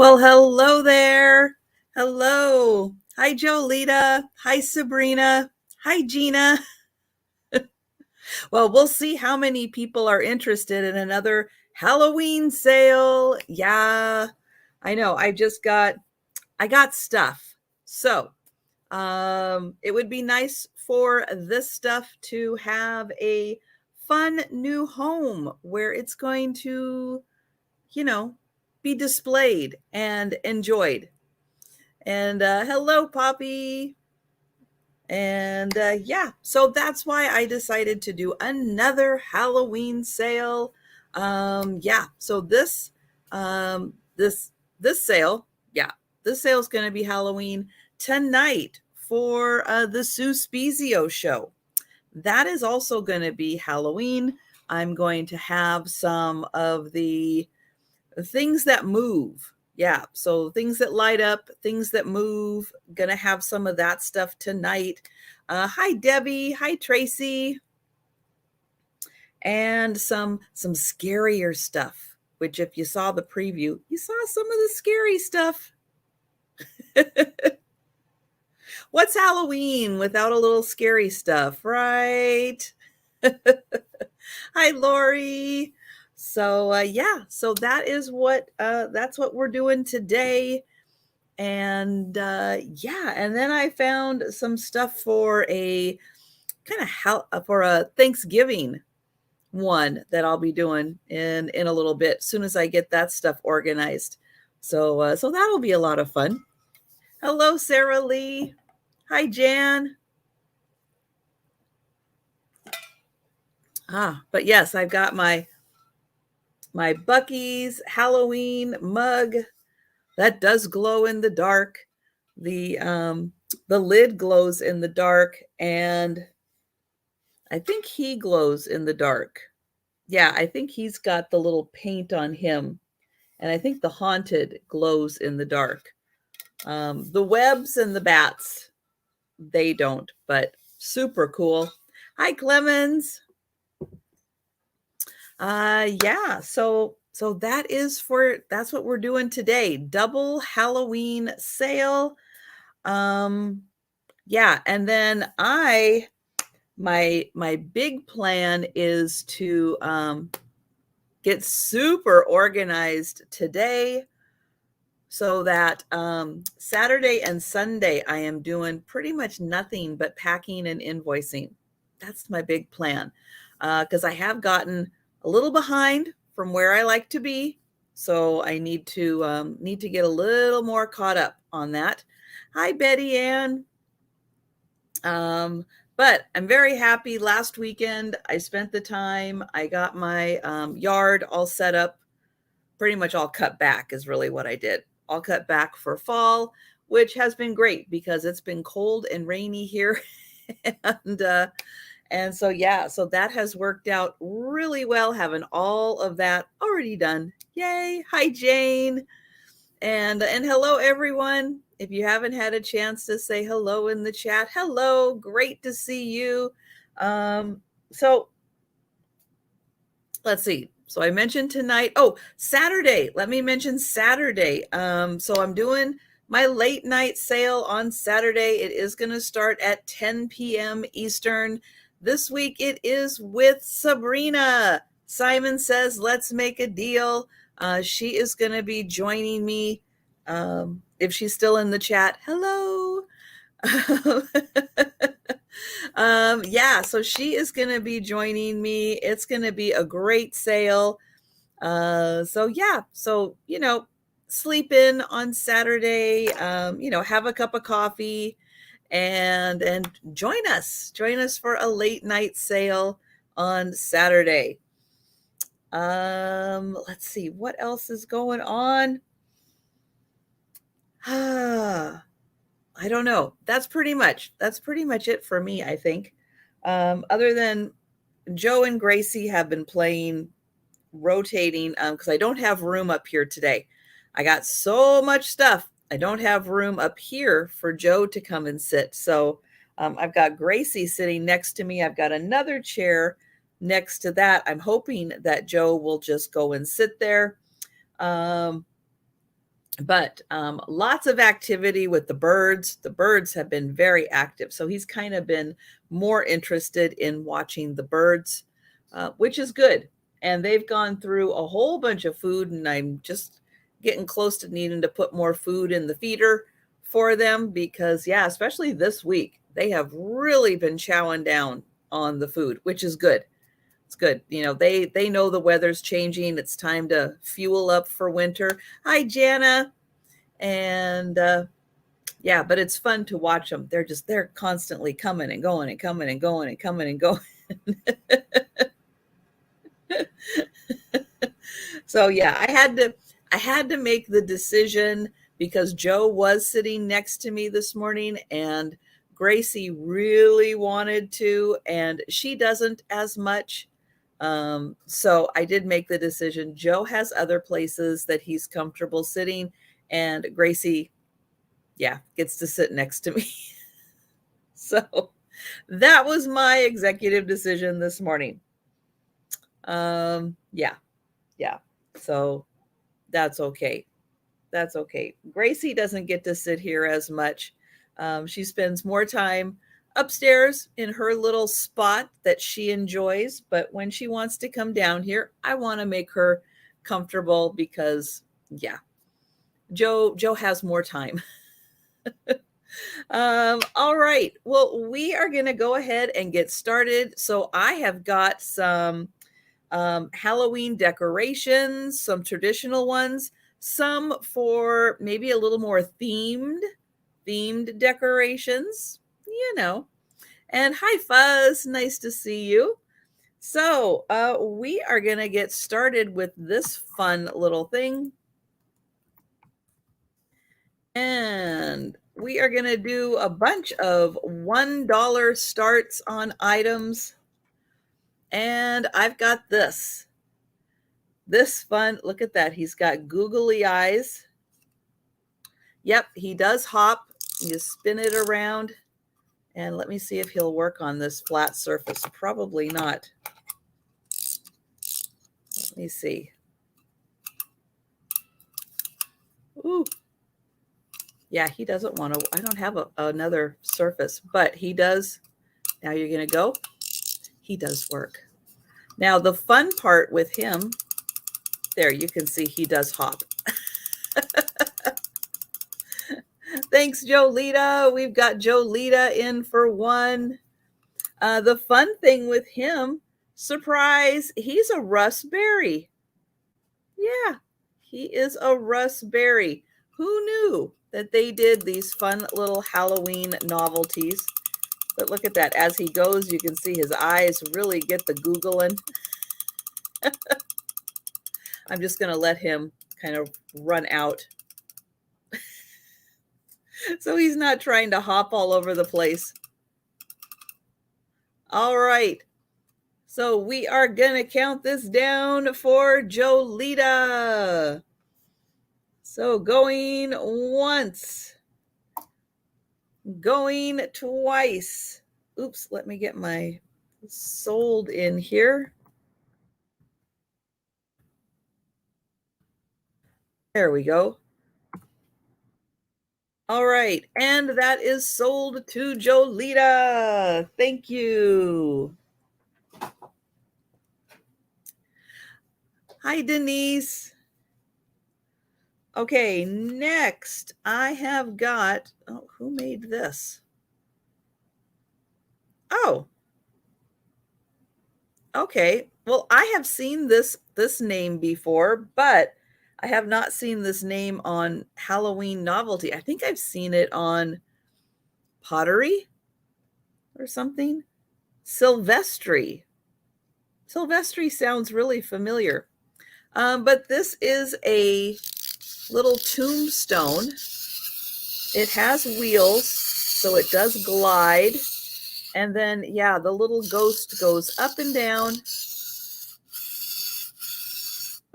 Well, hello there. Hello. Hi, Jolita. Hi, Sabrina. Hi, Gina. Well, we'll see how many people are interested in another Halloween sale. Yeah, I know. I got stuff. So, it would be nice for this stuff to have a fun new home where it's going to, you know, be displayed and enjoyed. And hello, Poppy. And yeah, so that's why I decided to do another Halloween sale. Yeah, so um, this this sale, yeah, this sale is going to be Halloween tonight for the Sue Spezio show. That is also going to be Halloween. I'm going to have some of the things that move. Yeah, so things that light up, things that move. Gonna have some of that stuff tonight. Hi Debbie, hi Tracy, and some scarier stuff. Which, if you saw the preview, you saw some of the scary stuff. What's Halloween without a little scary stuff, right? Hi, Lori. So yeah, so that's what we're doing today. And yeah, and then I found some stuff for a for a Thanksgiving one that I'll be doing in a little bit, as soon as I get that stuff organized. So so that'll be a lot of fun. Hello, Sarah Lee. Hi, Jan. But yes, I've got my Bucky's Halloween mug that does glow in the dark. The lid glows in the dark, and I think he glows in the dark. Yeah, I think he's got the little paint on him, and I think the haunted glows in the dark. The webs and the bats, they don't, but super cool. Hi, Clemens. Yeah, so that's what we're doing today. Double Halloween sale. Yeah, and then my big plan is to get super organized today, so that Saturday and Sunday I am doing pretty much nothing but packing and invoicing. That's my big plan, because I have gotten a little behind from where I like to be, so I need to get a little more caught up on that. Hi, Betty Ann. But I'm very happy. Last weekend, I spent the time. I got my yard all set up, pretty much all cut back is really what I did. All cut back for fall, which has been great because it's been cold and rainy here. and and so yeah, so that has worked out really well, having all of that already done. Yay. Hi, Jane. And hello, everyone. If you haven't had a chance to say hello in the chat, hello, great to see you. So let's see. So I mentioned tonight. Oh, Saturday. Let me mention Saturday. So I'm doing my late night sale on Saturday. It is going to start at 10 p.m. Eastern. This week it is with Sabrina. Simon says, let's make a deal. She is going to be joining me. If she's still in the chat, hello. Yeah, so she is going to be joining me. It's going to be a great sale. So yeah, so sleep in on Saturday. Have a cup of coffee and join us. Join us for a late night sale on Saturday. Let's see what else is going on. I don't know. That's pretty much it for me, I think. Other than Joe and Gracie have been playing, rotating, because I don't have room up here today. I got so much stuff. I don't have room up here for Joe to come and sit. So I've got Gracie sitting next to me. I've got another chair next to that. I'm hoping that Joe will just go and sit there. But lots of activity with the birds. The birds have been very active. So he's kind of been more interested in watching the birds, which is good. And they've gone through a whole bunch of food, and I'm just getting close to needing to put more food in the feeder for them because, yeah, especially this week, they have really been chowing down on the food, which is good. It's good. You know, they know the weather's changing. It's time to fuel up for winter. Hi, Jana. And yeah, but it's fun to watch them. They're constantly coming and going and coming and going and coming and going. So yeah, I had to make the decision because Joe was sitting next to me this morning and Gracie really wanted to, and she doesn't as much. So I did make the decision. Joe has other places that he's comfortable sitting, and Gracie, yeah, gets to sit next to me. So that was my executive decision this morning. Yeah, yeah. So that's okay. That's okay. Gracie doesn't get to sit here as much. She spends more time upstairs in her little spot that she enjoys. But when she wants to come down here, I want to make her comfortable because, yeah, Joe has more time. All right. Well, we are going to go ahead and get started. So I have got some Halloween decorations, some traditional ones, some for maybe a little more themed decorations, you know. And hi, Fuzz. Nice to see you. So we are going to get started with this fun little thing. And we are going to do a bunch of $1 starts on items. And I've got this fun. Look at that. He's got googly eyes. Yep, he does hop. You spin it around. And let me see if he'll work on this flat surface. Probably not. Let me see. Ooh. Yeah, he doesn't want to. I don't have another surface, but he does. Now you're going to go. He does work. Now, the fun part with him, there, you can see he does hop. Thanks, Jolita. We've got Jolita in for one. The fun thing with him, surprise, he's a raspberry. Yeah, he is a raspberry. Who knew that they did these fun little Halloween novelties? But look at that. As he goes, you can see his eyes really get the googling. I'm just going to let him kind of run out. So he's not trying to hop all over the place. All right. So we are going to count this down for Jolita. So going once. Going twice. Oops, let me get my sold in here. There we go. All right, and that is sold to Jolita. Thank you. Hi, Denise. Okay, next I have got, oh, who made this? Oh, okay. Well, I have seen this name before, but I have not seen this name on Halloween Novelty. I think I've seen it on Pottery or something. Silvestri. Silvestri sounds really familiar. But this is a little tombstone. It has wheels, so it does glide. And then, yeah, the little ghost goes up and down.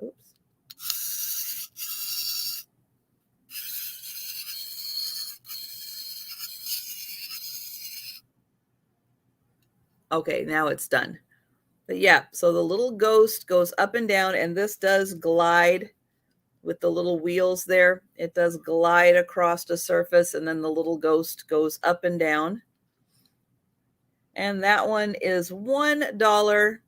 Oops. Okay, now it's done. But yeah, so the little ghost goes up and down, and this does glide with the little wheels there. It does glide across the surface, and then the little ghost goes up and down. And that one is $1.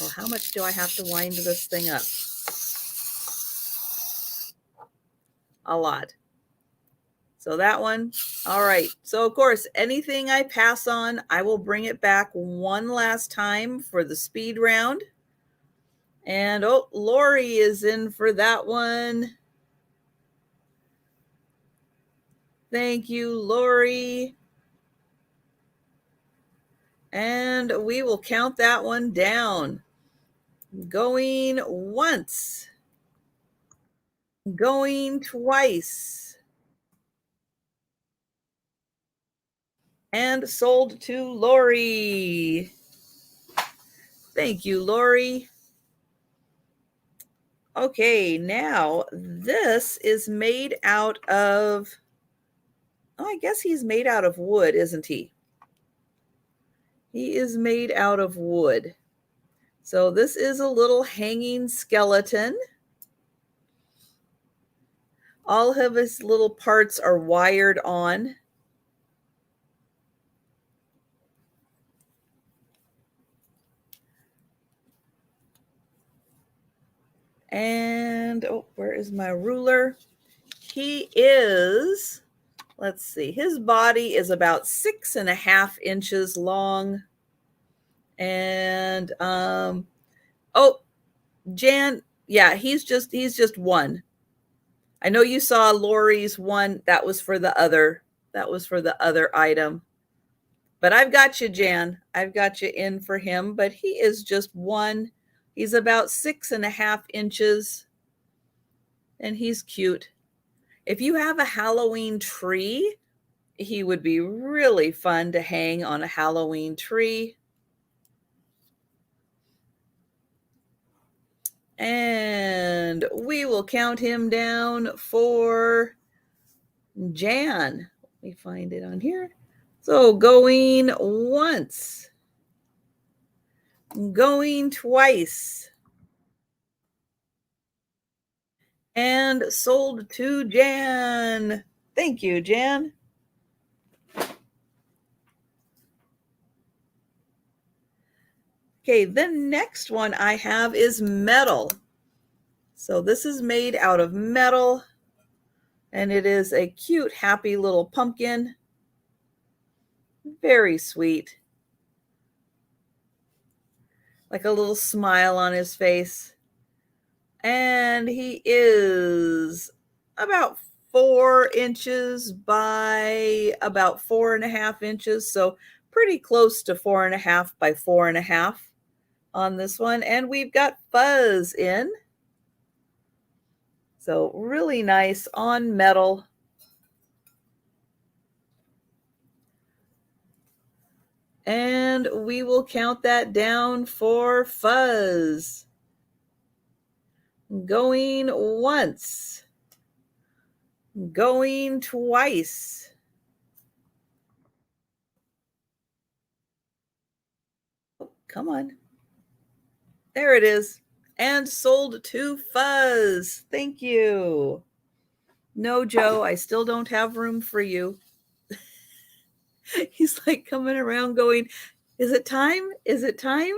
Well, how much do I have to wind this thing up? A lot. So that one, all right. So of course, anything I pass on, I will bring it back one last time for the speed round. And oh, Lori is in for that one. Thank you, Lori. And we will count that one down. Going once. Going twice. And sold to Lori. Thank you, Lori. Okay, now this is made out of, oh, I guess he's made out of wood, isn't he? He is made out of wood. So this is a little hanging skeleton. All of his little parts are wired on. And, oh, where is my ruler? He is, let's see, his body is about 6.5 inches long. And, oh, Jan, yeah, he's just one. I know you saw Lori's one. That was for the other item. But I've got you, Jan. I've got you in for him, but he is just one. He's about 6.5 inches, and he's cute. If you have a Halloween tree, he would be really fun to hang on a Halloween tree. And we will count him down for Jan. Let me find it on here. So going once, going twice, and sold to Jan. Thank you, Jan. Okay, the next one I have is metal. So this is made out of metal, and it is a cute, happy little pumpkin. Very sweet. Like a little smile on his face. And he is about 4 inches by about 4.5 inches. So pretty close to 4.5 by 4.5 on this one. And we've got fuzz in. So really nice on metal. And we will count that down for fuzz. Going once. Going twice. Oh, come on. There it is. And sold to fuzz. Thank you. No, Joe, I still don't have room for you. He's like coming around going, is it time? Is it time?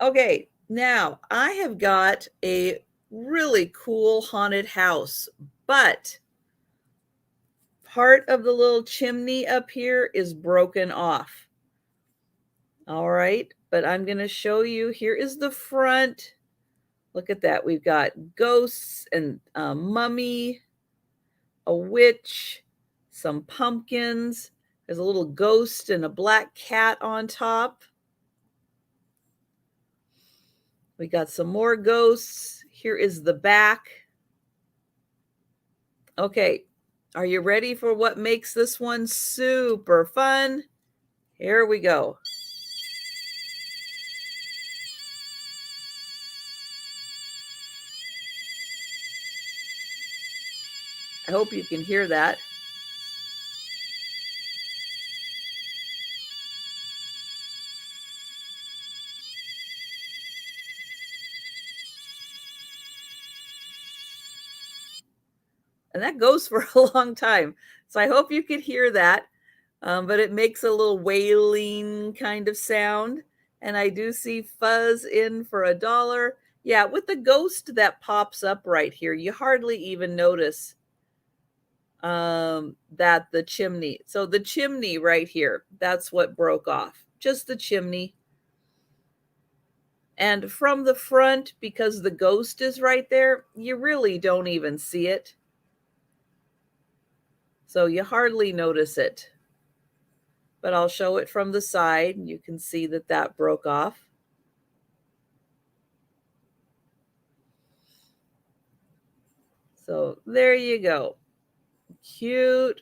Okay, now I have got a really cool haunted house, but part of the little chimney up here is broken off. All right, but I'm going to show you. Here is the front. Look at that. We've got ghosts and a mummy, a witch, some pumpkins. There's a little ghost and a black cat on top. We got some more ghosts. Here is the back. Okay, are you ready for what makes this one super fun? Here we go. I hope you can hear that. And that goes for a long time. So I hope you could hear that. But it makes a little wailing kind of sound. And I do see fuzz in for $1. Yeah, with the ghost that pops up right here, you hardly even notice that the chimney. So the chimney right here, that's what broke off. Just the chimney. And from the front, because the ghost is right there, you really don't even see it. So you hardly notice it. But I'll show it from the side. You can see that that broke off. So there you go. Cute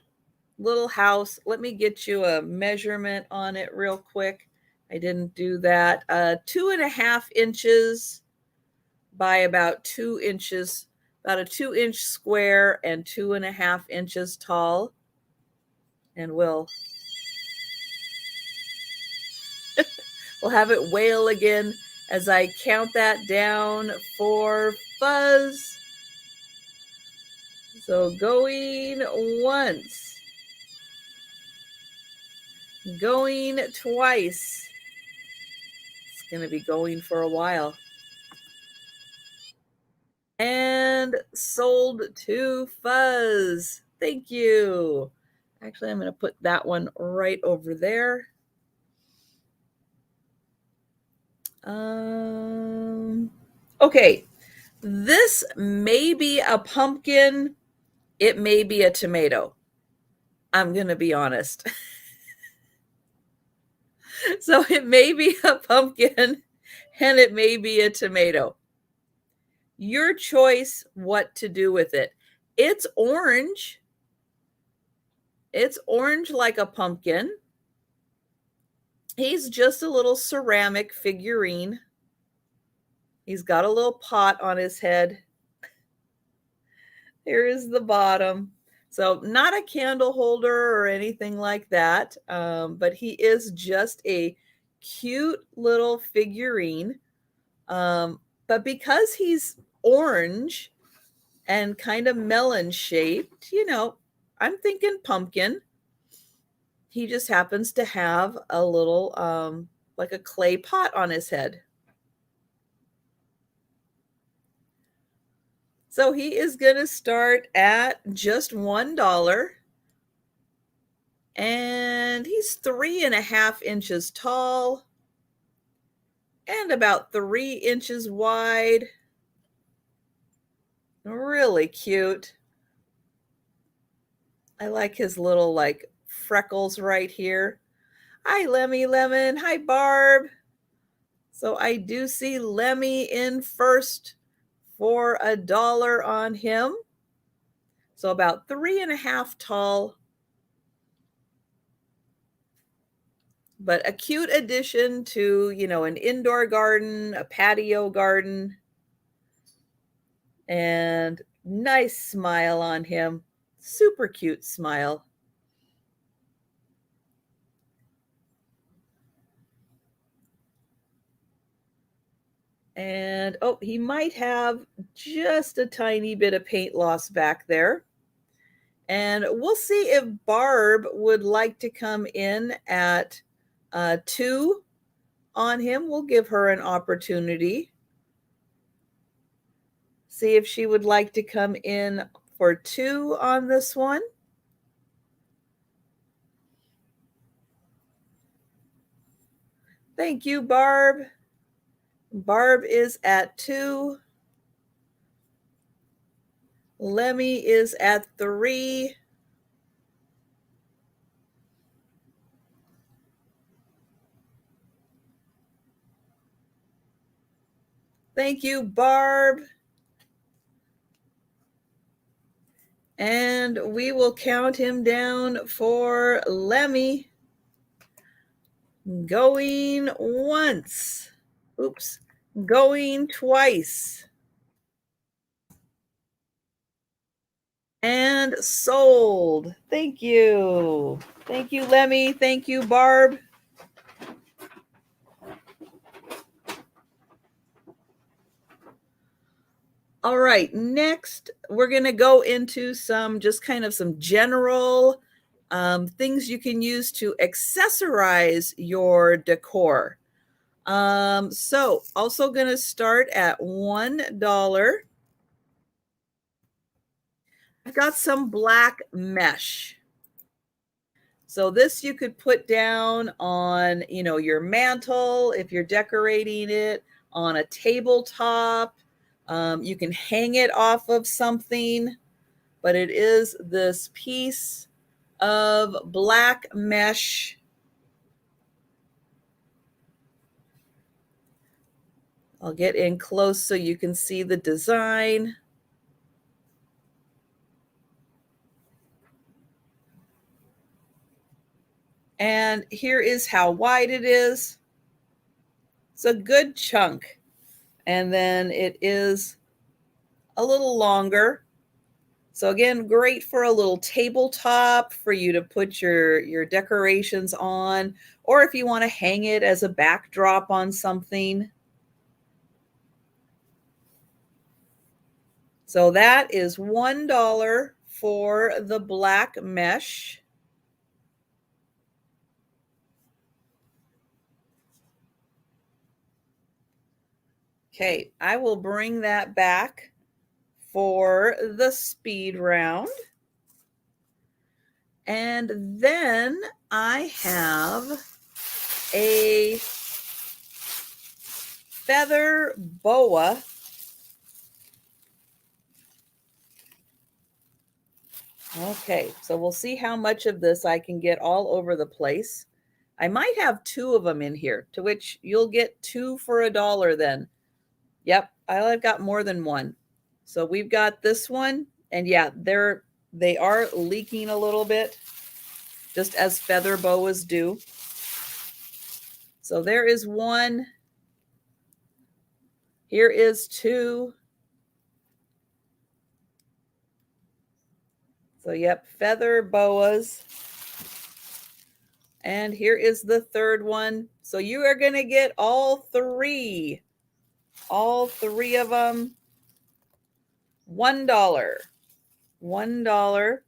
little house. Let me get you a measurement on it real quick. I didn't do that. 2.5 inches by about 2 inches, about a 2-inch square and 2.5 inches tall. And we'll have it wail again as I count that down for fuzz. So going once, going twice. It's going to be going for a while. And sold to fuzz. Thank you. Actually, I'm going to put that one right over there. Okay, this may be a pumpkin. It may be a tomato. I'm going to be honest. So it may be a pumpkin and it may be a tomato. Your choice what to do with it. It's orange. It's orange like a pumpkin. He's just a little ceramic figurine. He's got a little pot on his head. Here is the bottom. So not a candle holder or anything like that, but he is just a cute little figurine. But because he's orange and kind of melon shaped, you know, I'm thinking pumpkin. He just happens to have a little, like a clay pot on his head. So he is going to start at just $1. And he's 3.5 inches tall and about 3 inches wide. Really cute. I like his little like freckles right here. Hi, Lemmy Lemon. Hi, Barb. So I do see Lemmy in first for $1 on him. So about 3.5 tall. But a cute addition to, you know, an indoor garden, a patio garden. And nice smile on him. Super cute smile. And, oh, he might have just a tiny bit of paint loss back there. And we'll see if Barb would like to come in at 2 on him. We'll give her an opportunity. See if she would like to come in for 2 on this one. Thank you, Barb. Barb is at 2. Lemmy is at 3. Thank you, Barb. And we will count him down for Lemmy. Going once. Oops. Going twice. And sold. Thank you. Thank you, Lemmy. Thank you, Barb. All right, next we're going to go into some just kind of some general things you can use to accessorize your decor. So also going to start at $1. I've got some black mesh. So this you could put down on, your mantle if you're decorating it, on a tabletop. You can hang it off of something, but it is this piece of black mesh. I'll get in close so you can see the design. And here is how wide it is. It's a good chunk. And then it is a little longer. So again, great for a little tabletop for you to put your decorations on, or if you want to hang it as a backdrop on something. So that is $1 for the black mesh. Okay, I will bring that back for the speed round. And then I have a feather boa. Okay, so we'll see how much of this I can get all over the place. I might have 2 of them in here, to which you'll get 2 for $1 then. Yep, I've got more than one. So we've got this one, and yeah, they are leaking a little bit, just as feather boas do. So there is 1. Here is 2. So yep, feather boas. And here is the 3rd one. So you are going to get all 3. All 3 of them. $1. $1.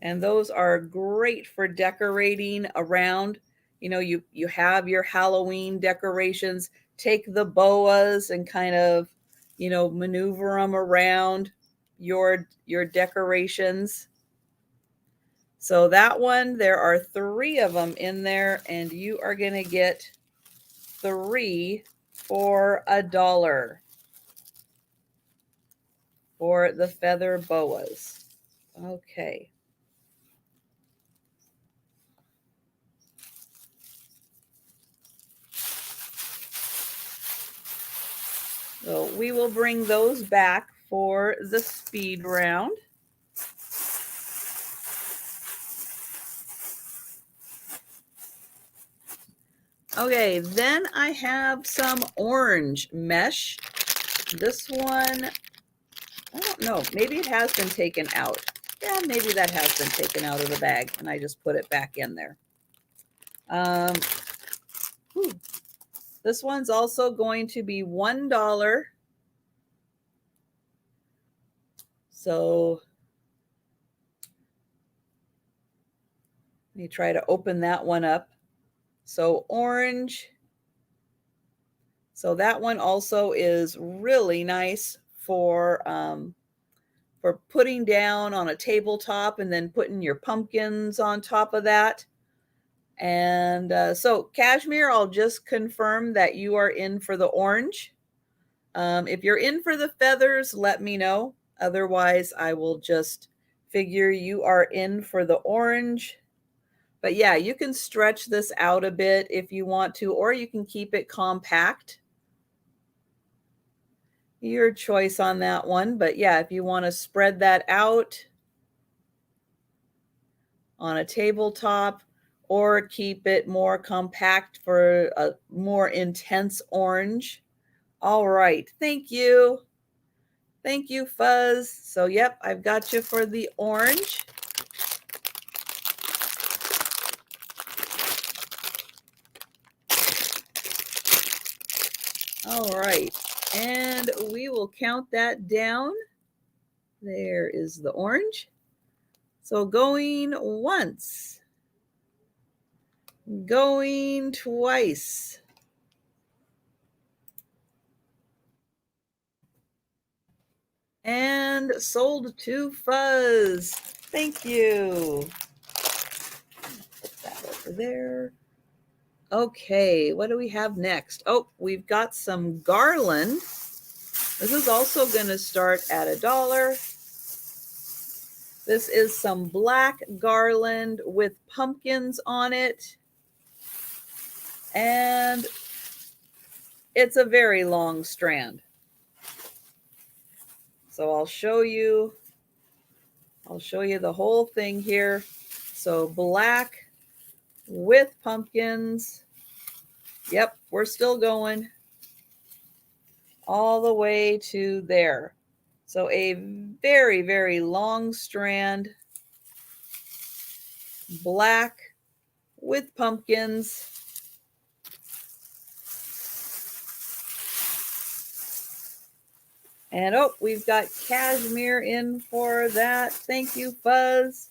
And those are great for decorating around. You have your Halloween decorations. Take the boas and kind of, maneuver them around your decorations. So that one, there are 3 of them in there, and you are going to get 3 for $1 for the feather boas. Okay. So we will bring those back for the speed round. Okay, then I have some orange mesh. This one, I don't know, maybe it has been taken out. Yeah, maybe that has been taken out of the bag, and I just put it back in there. This one's also going to be $1. So let me try to open that one up. So orange. So that one also is really nice for putting down on a tabletop and then putting your pumpkins on top of that. And so Cashmere, I'll just confirm that you are in for the orange. If you're in for the feathers, let me know. Otherwise, I will just figure you are in for the orange. But yeah, you can stretch this out a bit if you want to, or you can keep it compact. Your choice on that one. But yeah, if you want to spread that out on a tabletop or keep it more compact for a more intense orange. All right. Thank you. Thank you, Fuzz. So, yep, I've got you for the orange. All right. And we will count that down. There is the orange. So going once, going twice, and sold to Fuzz. Thank you. Put that over there. Okay, what do we have next? Oh, we've got some Garland. This is also going to start at $1. This is some black Garland with pumpkins on it. And it's a very long strand. So I'll show you the whole thing here. So black with pumpkins. Yep, we're still going all the way to there. So a very, very long strand, black with pumpkins. And oh, we've got cashmere in for that. Thank you, Fuzz.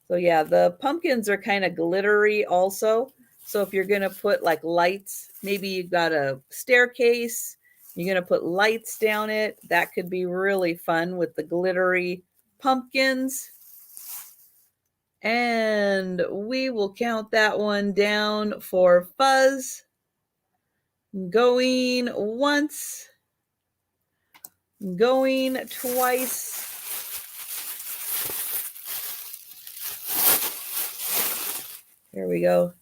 So yeah, the pumpkins are kind of glittery also. So if you're going to put like lights, maybe you've got a staircase, you're going to put lights down it. That could be really fun with the glittery pumpkins. And we will count that one down for Fuzz. Going once. Going twice. Here we go.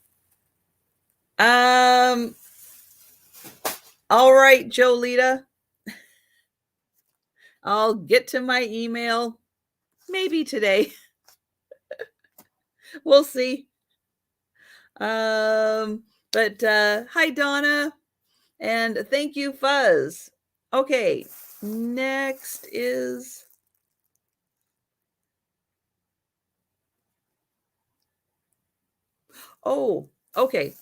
All right, Jolita. I'll get to my email maybe today. We'll see. But hi, Donna. And thank you, Fuzz. Okay, next is... Oh, okay.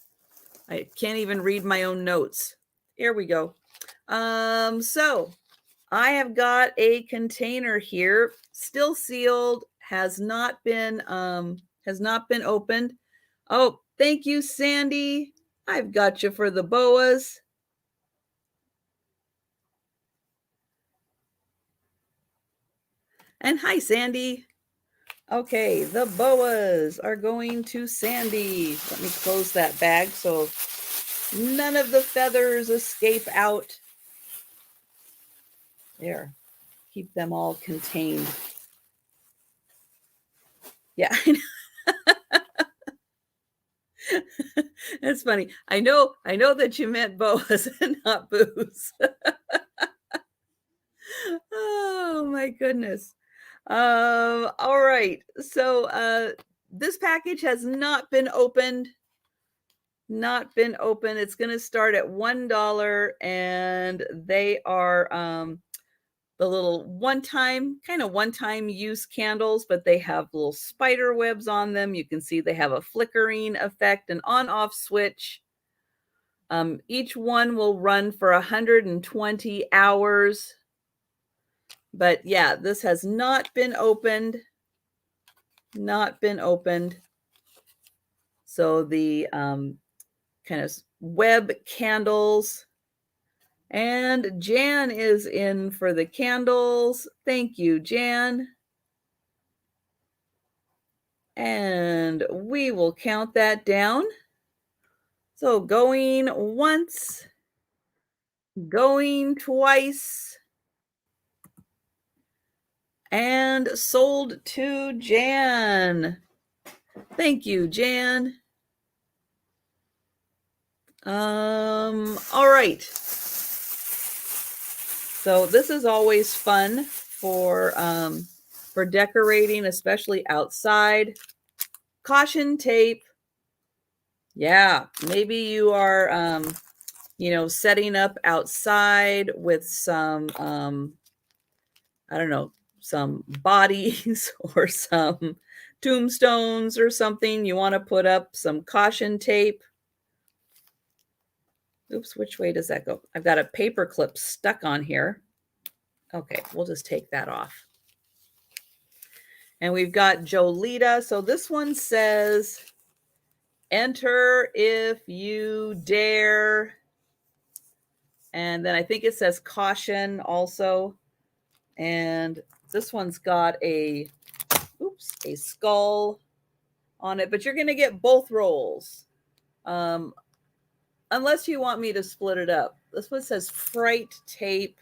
I can't even read my own notes. Here we go. So I have got a container here, still sealed, has not been opened. Oh, thank you, Sandy. I've got you for the Boas. And hi, Sandy. Okay, the Boas are going to Sandy. Let me close that bag so none of the feathers escape out. There, keep them all contained. Yeah, I know. That's funny. I know that you meant Boas and not booze. Oh my goodness. All right. So this package has not been opened. It's going to start at $1, and they are the little one-time use candles, but they have little spider webs on them. You can see they have a flickering effect, an on-off switch. Each one will run for 120 hours. But yeah, this has not been opened. So the kind of web candles. And Jan is in for the candles. Thank you, Jan. And we will count that down. So going once, going twice, and sold to Jan. Thank you, Jan. All right. So this is always fun for decorating, especially outside. Caution tape. Yeah, maybe you are, setting up outside with some, I don't know, some bodies or some tombstones or something. You want to put up some caution tape. Oops, which way does that go? I've got a paper clip stuck on here. Okay, we'll just take that off. And we've got Jolita. So this one says, enter if you dare. And then I think it says caution also. And this one's got a skull on it, but you're going to get both rolls. Unless you want me to split it up. This one says fright tape.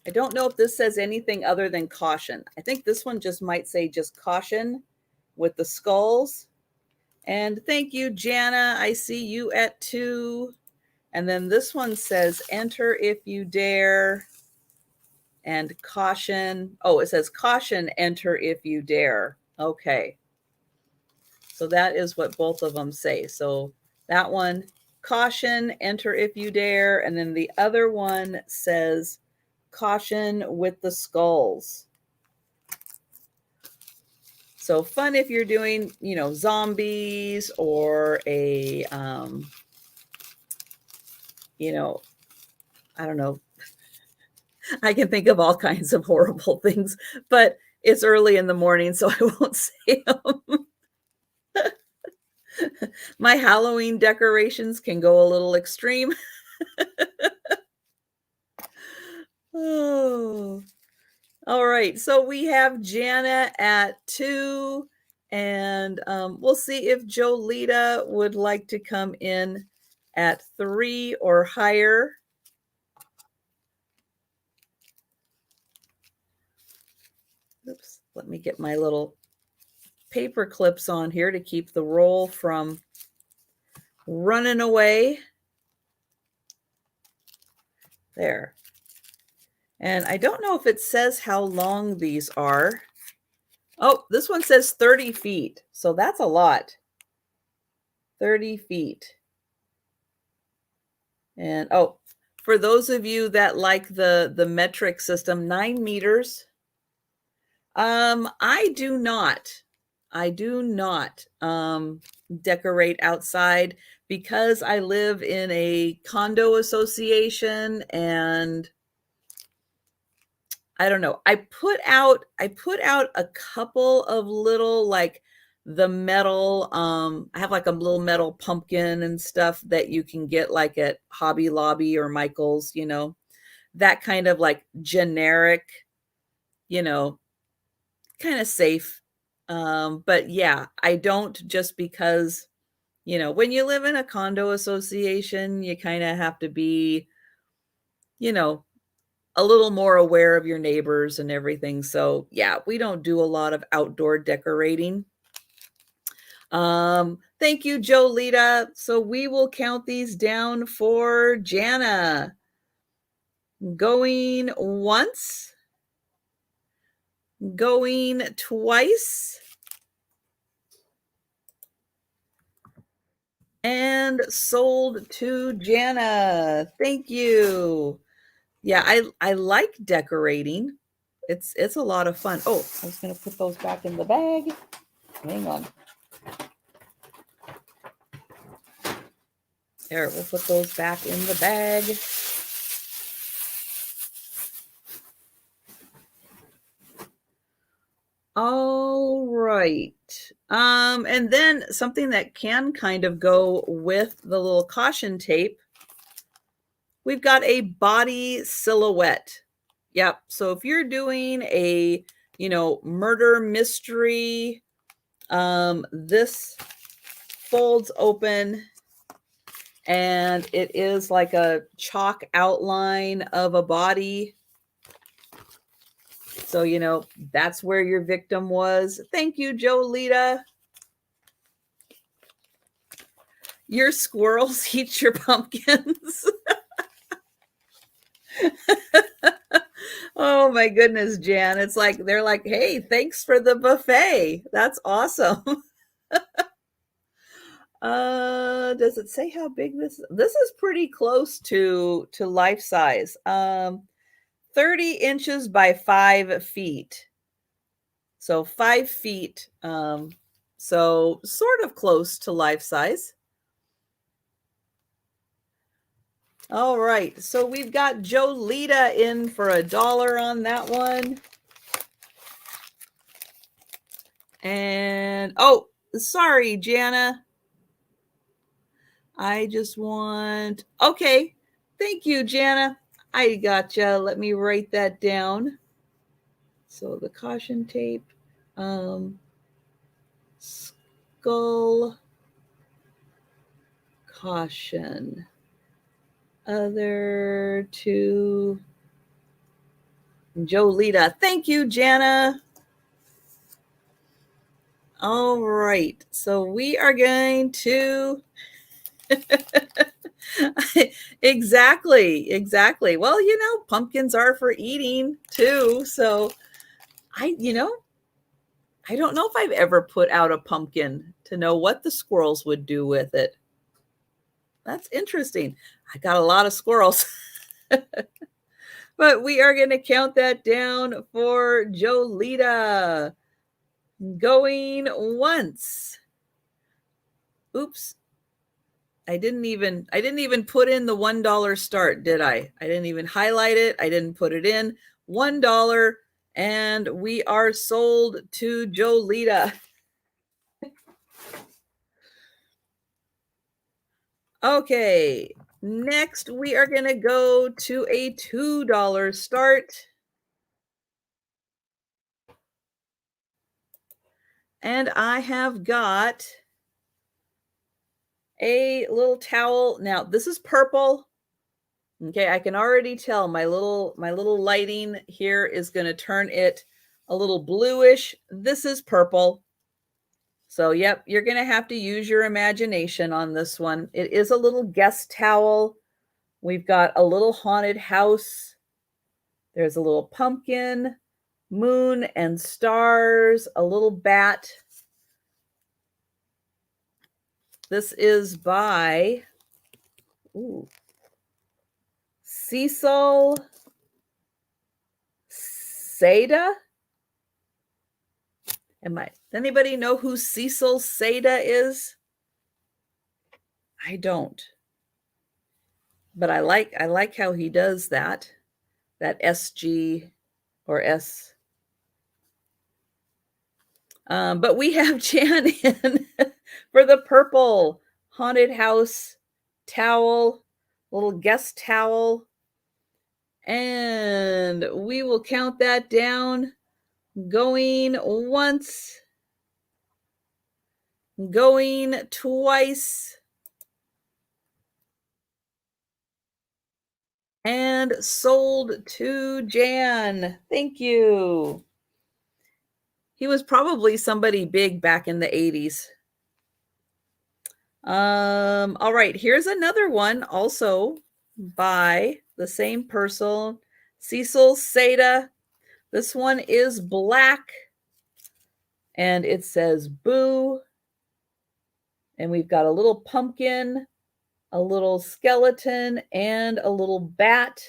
I don't know if this says anything other than caution. I think this one just might say just caution with the skulls. And thank you, Jana. I see you at 2. And then this one says enter if you dare. And caution. Oh, it says caution, enter if you dare. Okay. So that is what both of them say. So that one, caution, enter if you dare. And then the other one says caution with the skulls. So fun if you're doing, you know, zombies or a, you know, I don't know. I can think of all kinds of horrible things, but it's early in the morning, so I won't say them. My Halloween decorations can go a little extreme. Oh, all right. So we have Jana at 2, and we'll see if Jolita would like to come in at 3 or higher. Oops, let me get my little paper clips on here to keep the roll from running away. There. And I don't know if it says how long these are. Oh, this one says 30 feet. So that's a lot. 30 feet. And oh, for those of you that like the metric system, 9 meters. I do not. I do not decorate outside because I live in a condo association, and I don't know. I put out a couple of little, like, the metal, I have like a little metal pumpkin and stuff that you can get like at Hobby Lobby or Michael's, you know, that kind of like generic, you know, kind of safe. But yeah, I don't, just because, you know, when you live in a condo association, you kind of have to be, you know, a little more aware of your neighbors and everything. So yeah, we don't do a lot of outdoor decorating. Thank you, Jolita. So we will count these down for Jana. Going once, going twice, and sold to Jana. Thank you. Yeah, I like decorating. It's a lot of fun. Oh, I was going to put those back in the bag. Hang on. There, we'll put those back in the bag. All right. And then something that can kind of go with the little caution tape. We've got a body silhouette. Yep. So if you're doing a, you know, murder mystery, this folds open and it is like a chalk outline of a body. So, you know, that's where your victim was. Thank you, Jolita. Your squirrels eat your pumpkins. Oh my goodness, Jan. It's like, they're like, hey, thanks for the buffet. That's awesome. Does it say how big this is? This is pretty close to life size. 30 inches by 5 feet. So 5 feet. So sort of close to life size. All right, so we've got Jolita in for $1 on that one. And, oh, sorry, Jana. I just want, okay. Thank you, Jana. I gotcha. Let me write that down. So the caution tape, skull, caution. Other two, Jolita. Thank you, Jana. All right, so we are going to exactly. Well, pumpkins are for eating too. So I don't know if I've ever put out a pumpkin to know what the squirrels would do with it. That's interesting. I got a lot of squirrels. But we are going to count that down for Jolita. Going once. Oops. I didn't even put in the $1 start, did I? I didn't even highlight it. I didn't put it in. $1, and we are sold to Jolita. Okay, next we are going to go to a $2 start. And I have got a little towel. Now, this is purple. Okay, I can already tell my little lighting here is going to turn it a little bluish. This is purple. So, yep, you're going to have to use your imagination on this one. It is a little guest towel. We've got a little haunted house. There's a little pumpkin, moon and stars, a little bat. This is by Cecil Seda. Anybody know who Cecil Seda is? I don't. But I like how he does that SG or S. But we have Jan in for the purple haunted house towel, little guest towel. And we will count that down. Going once, going twice, and sold to Jan. Thank you. He was probably somebody big back in the 80s. All right, here's another one also by the same person, Cecil Seda. This one is black and it says boo. And we've got a little pumpkin, a little skeleton, and a little bat.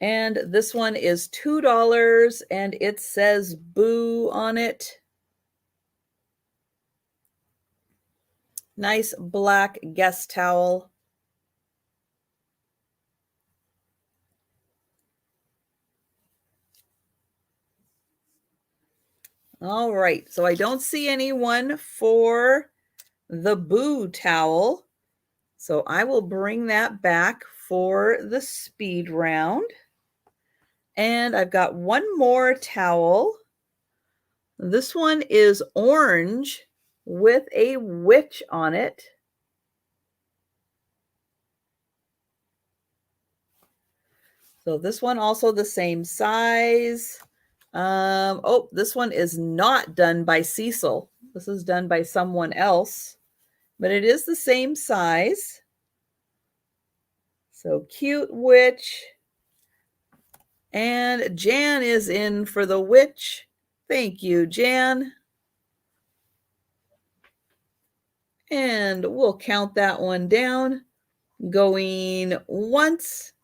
And this one is $2 and it says boo on it. Nice black guest towel. All right, so I don't see anyone for the boo towel. So I will bring that back for the speed round. And I've got one more towel. This one is orange with a witch on it. So this one also the same size. Oh, this one is not done by Cecil. This is done by someone else, but it is the same size. So cute witch. And Jan is in for the witch. Thank you, Jan. And we'll count that one down. Going once,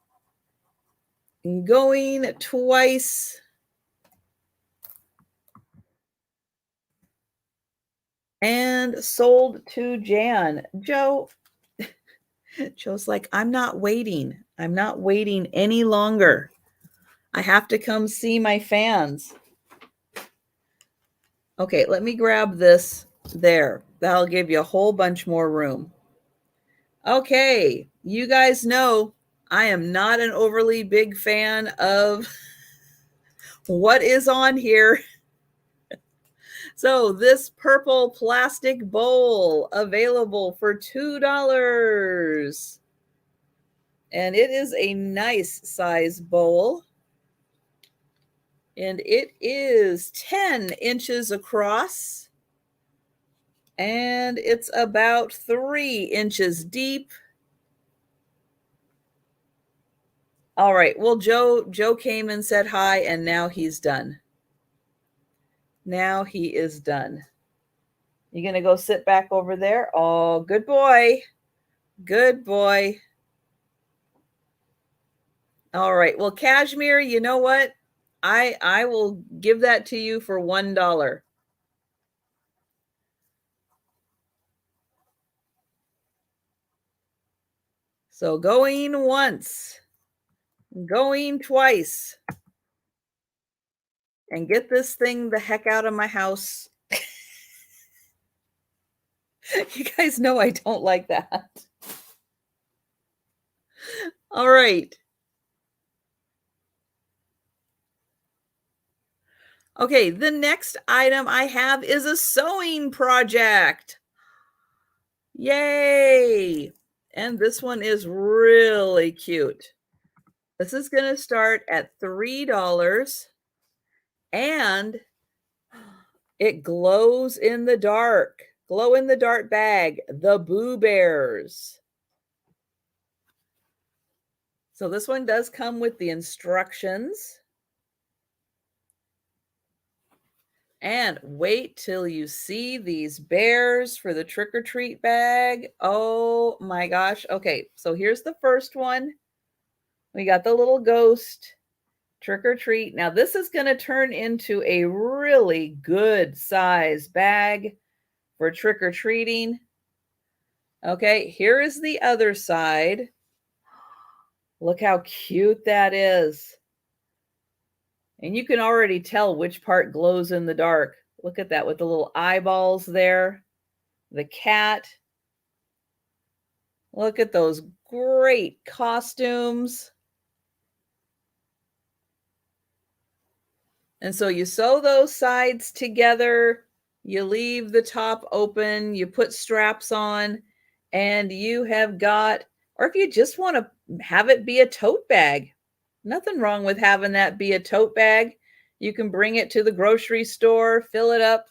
going twice, and sold to Jan. Joe, Joe's like, I'm not waiting. I'm not waiting any longer. I have to come see my fans. Okay, let me grab this there. That'll give you a whole bunch more room. Okay, you guys know I am not an overly big fan of what is on here. So this purple plastic bowl available for $2. And it is a nice size bowl. And it is 10 inches across. And it's about 3 inches deep. All right. Well, Joe came and said hi, and now he's done. Now he is done. You gonna go sit back over there? Oh, good boy. Good boy. All right. Well, Cashmere, you know what? I will give that to you for $1. So going once, going twice, and get this thing the heck out of my house. You guys know I don't like that. All right. Okay, the next item I have is a sewing project. Yay! And this one is really cute. This is going to start at $3, and it glows in the dark. Glow in the dark bag, the Boo Bears. So this one does come with the instructions. And wait till you see these bears for the trick-or-treat bag. Oh my gosh. Okay, so here's the first one. We got the little ghost trick-or-treat. Now this is going to turn into a really good size bag for trick-or-treating. Okay, here is the other side. Look how cute that is. And you can already tell which part glows in the dark. Look at that with the little eyeballs there. The cat. Look at those great costumes. And so you sew those sides together. You leave the top open. You put straps on. And you have got, or if you just want to have it be a tote bag, nothing wrong with having that be a tote bag. You can bring it to the grocery store, fill it up.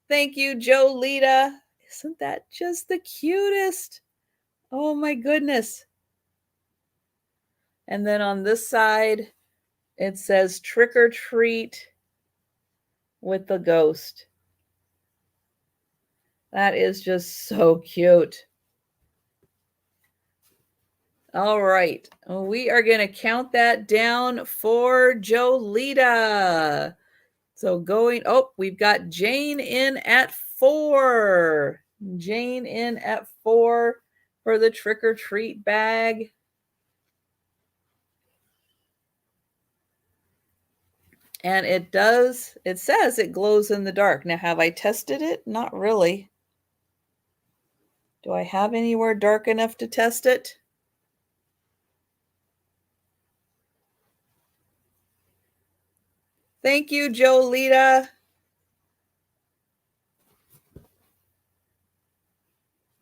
Thank you, Jolita. Isn't that just the cutest? Oh my goodness. And then on this side, it says trick or treat with the ghost. That is just so cute. All right, we are going to count that down for Jolita. So we've got Jane in at 4. Jane in at 4 for the trick-or-treat bag. And it says it glows in the dark. Now, have I tested it? Not really. Do I have anywhere dark enough to test it? Thank you, Jolita.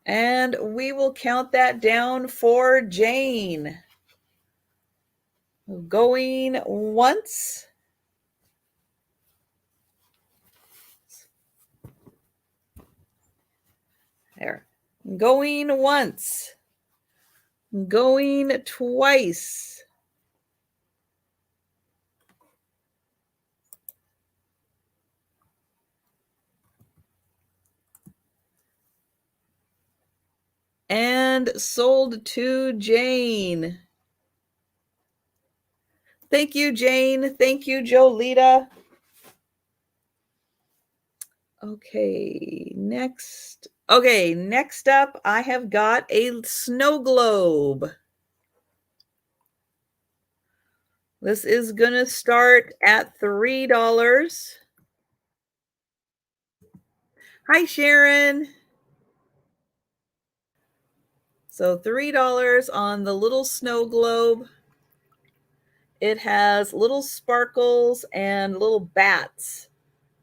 And we will count that down for Jane. Going once. There. Going once. Going twice. And sold to Jane. Thank you, Jane. Thank you, Jolita. Okay, next. Okay, next up, I have got a snow globe. This is going to start at $3. Hi, Sharon. So $3 on the little snow globe. It has little sparkles and little bats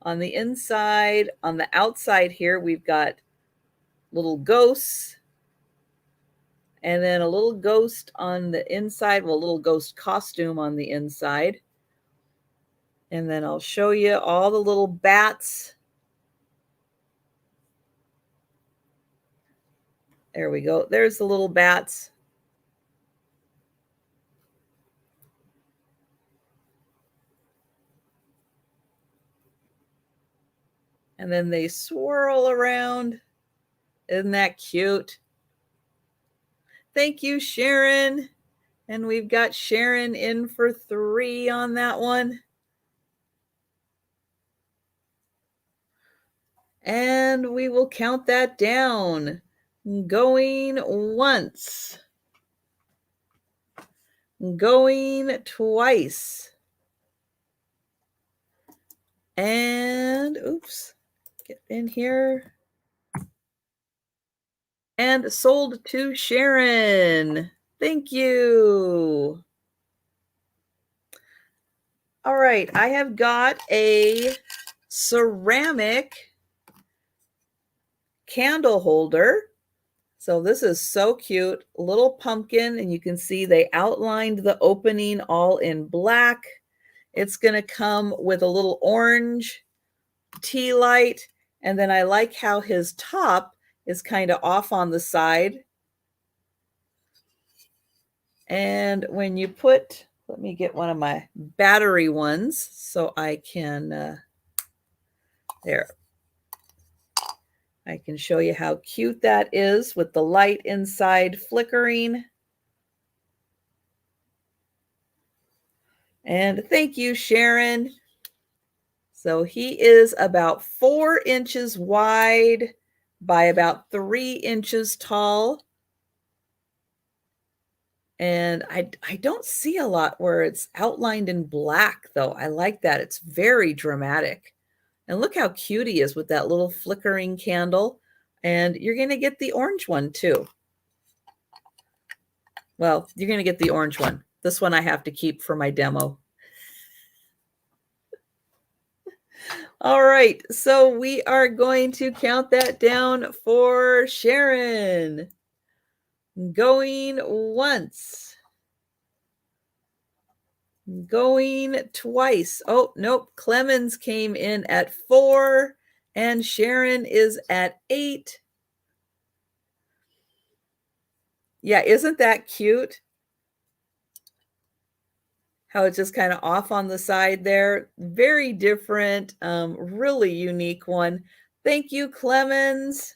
on the inside. On the outside here, we've got little ghosts, and then a little ghost on the inside, well, a little ghost costume on the inside. And then I'll show you all the little bats. There we go. There's the little bats. And then they swirl around. Isn't that cute? Thank you, Sharon. And we've got Sharon in for 3 on that one. And we will count that down. Going once. Going twice. And, oops, get in here. And sold to Sharon. Thank you. All right, I have got a ceramic candle holder. So this is so cute. Little pumpkin, and you can see they outlined the opening all in black. It's going to come with a little orange tea light, and then I like how his top is kind of off on the side. And when you put, let me get one of my battery ones so I can, there. I can show you how cute that is with the light inside flickering. And thank you, Sharon. So he is about 4 inches wide by about 3 inches tall. And I don't see a lot where it's outlined in black, though. I like that. It's very dramatic. And look how cute he is with that little flickering candle. And you're going to get the orange one, too. Well, you're going to get the orange one. This one I have to keep for my demo. All right, so we are going to count that down for Sharon. Going once. Going twice. Oh, nope. Clemens came in at 4 and Sharon is at 8. Yeah, isn't that cute? How it's just kind of off on the side there. Very different, really unique one. Thank you, Clemens.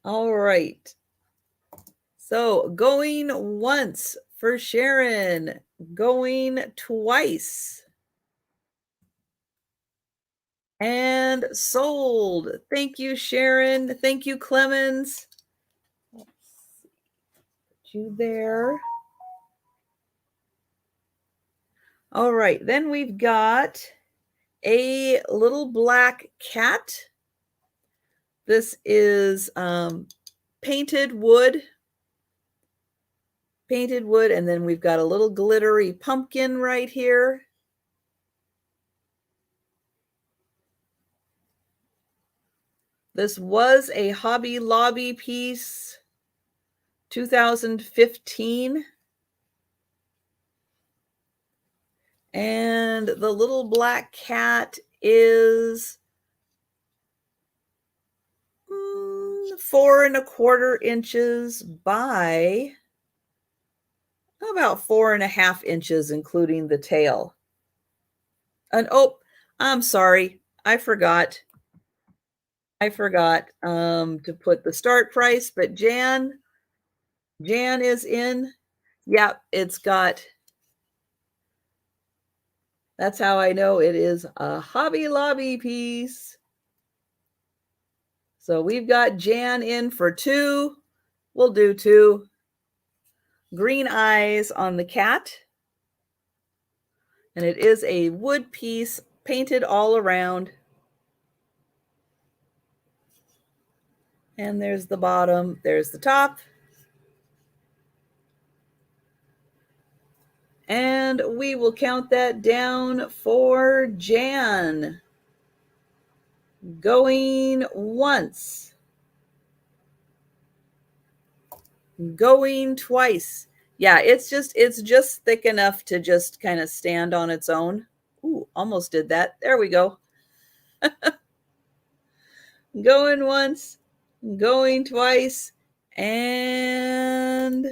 All right. So going once for Sharon, going twice. And sold. Thank you, Sharon. Thank you, Clemens. Let's see. Put you there. All right, then we've got a little black cat. This is painted wood. Painted wood, and then we've got a little glittery pumpkin right here. This was a Hobby Lobby piece, 2015. And the little black cat is 4¼ inches by about 4½ inches, including the tail. And oh, I'm sorry, I forgot to put the start price, but Jan is in. Yep, it's got That's how I know it is a Hobby Lobby piece. So we've got Jan in for 2. We'll do 2. Green eyes on the cat. And it is a wood piece painted all around. And there's the bottom, there's the top. And we will count that down for Jan. Going once. Going twice. Yeah, it's just thick enough to just kind of stand on its own. Ooh, almost did that. There we go. Going once, going twice, and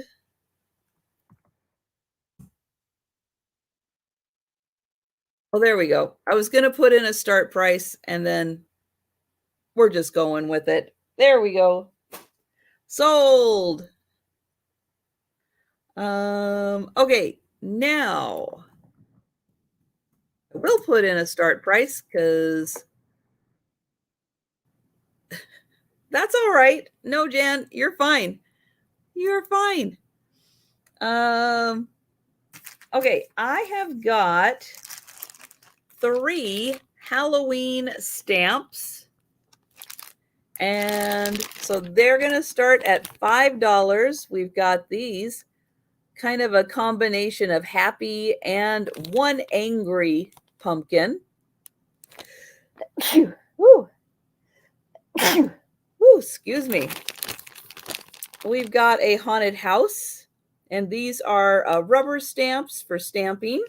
oh, there we go. I was going to put in a start price and then we're just going with it. There we go. Sold. Okay, now I will put in a start price because that's all right. No, Jan, you're fine. You're fine. Okay, I have got 3 Halloween stamps. And so they're going to start at $5. We've got these, kind of a combination of happy and one angry pumpkin. Woo. Woo, excuse me. We've got a haunted house, and these are rubber stamps for stamping.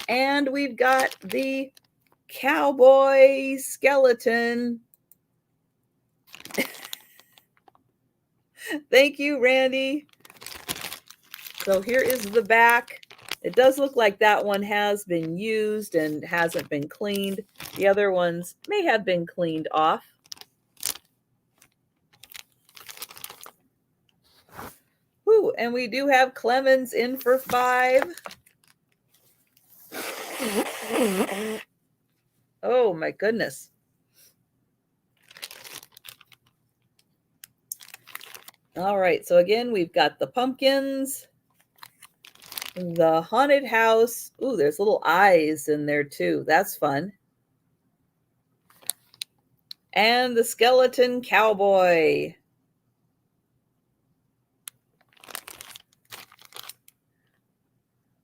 And we've got the cowboy skeleton. Thank you, Randy. So here is the back. It does look like that one has been used and hasn't been cleaned. The other ones may have been cleaned off. Woo, and we do have Clemens in for 5. Oh my goodness. All right, so again, we've got the pumpkins, the haunted house. Ooh, there's little eyes in there too. That's fun. And the skeleton cowboy.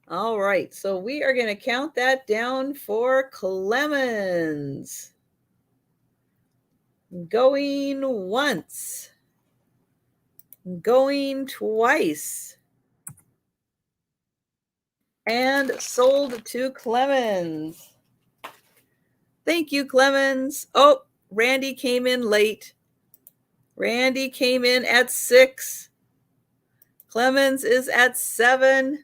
All right, so we are going to count that down for Clemens. Going once. Going twice. And sold to Clemens. Thank you, Clemens. Oh, Randy came in late. Randy came in at 6. Clemens is at 7.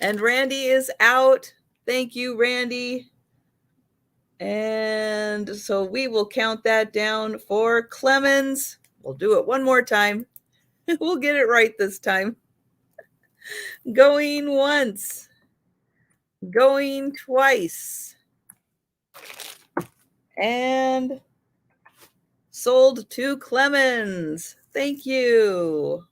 And Randy is out. Thank you, Randy. And so we will count that down for Clemens. We'll do it one more time. We'll get it right this time. Going once. Going twice. And sold to Clemens. Thank you.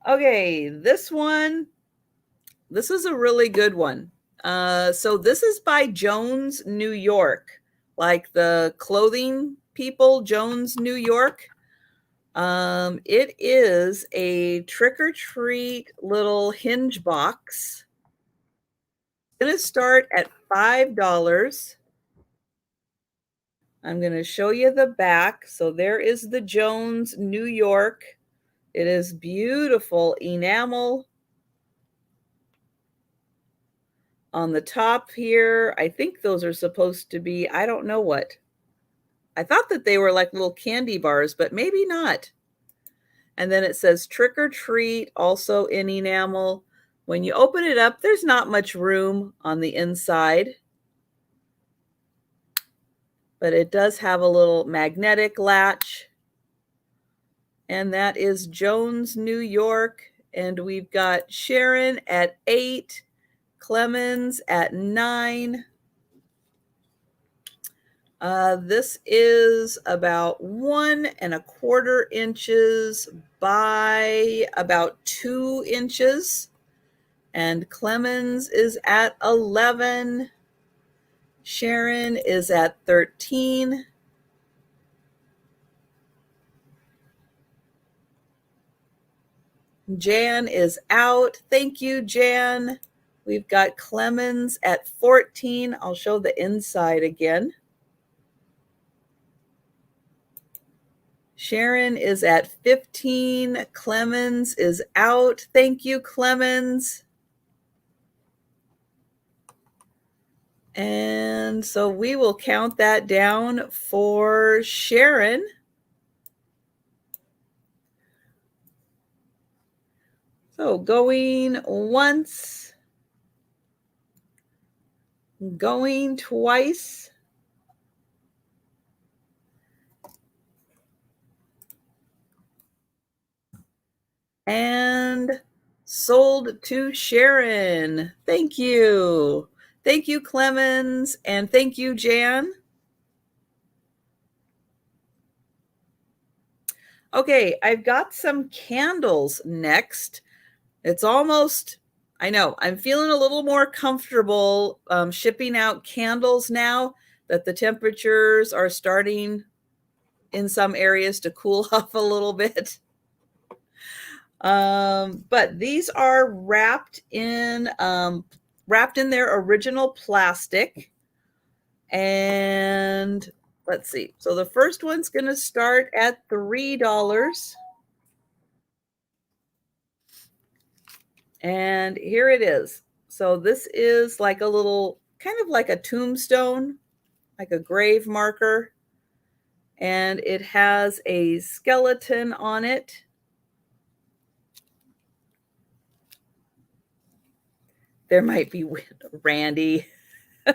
Okay, this is a really good one. So this is by Jones, New York, like the clothing people, Jones, New York. It is a trick-or-treat little hinge box. It's going to start at $5. I'm going to show you the back. So there is the Jones, New York. It is beautiful enamel on the top here. I think those are supposed to be, I don't know what. I thought that they were like little candy bars, but maybe not. And then it says trick or treat, also in enamel. When you open it up, there's not much room on the inside. but it does have a little magnetic latch. And that is Jones, New York. And we've got Sharon at 8, Clemens at 9. This is about 1¼ inches by about 2 inches. And Clemens is at 11. Sharon is at 13. Jan is out. Thank you, Jan. We've got Clemens at 14. I'll show the inside again. Sharon is at 15. Clemens is out. Thank you, Clemens. And so we will count that down for Sharon. So going once, going twice. And sold to Sharon. Thank you. Thank you, Clemens, and thank you, Jan. Okay, I've got some candles next. It's almost, I know, I'm feeling a little more comfortable shipping out candles now that the temperatures are starting in some areas to cool off a little bit. But these are wrapped in their original plastic. And let's see. So the first one's going to start at $3. And here it is. So this is like a little, kind of like a tombstone, like a grave marker. And it has a skeleton on it. There might be Randy. I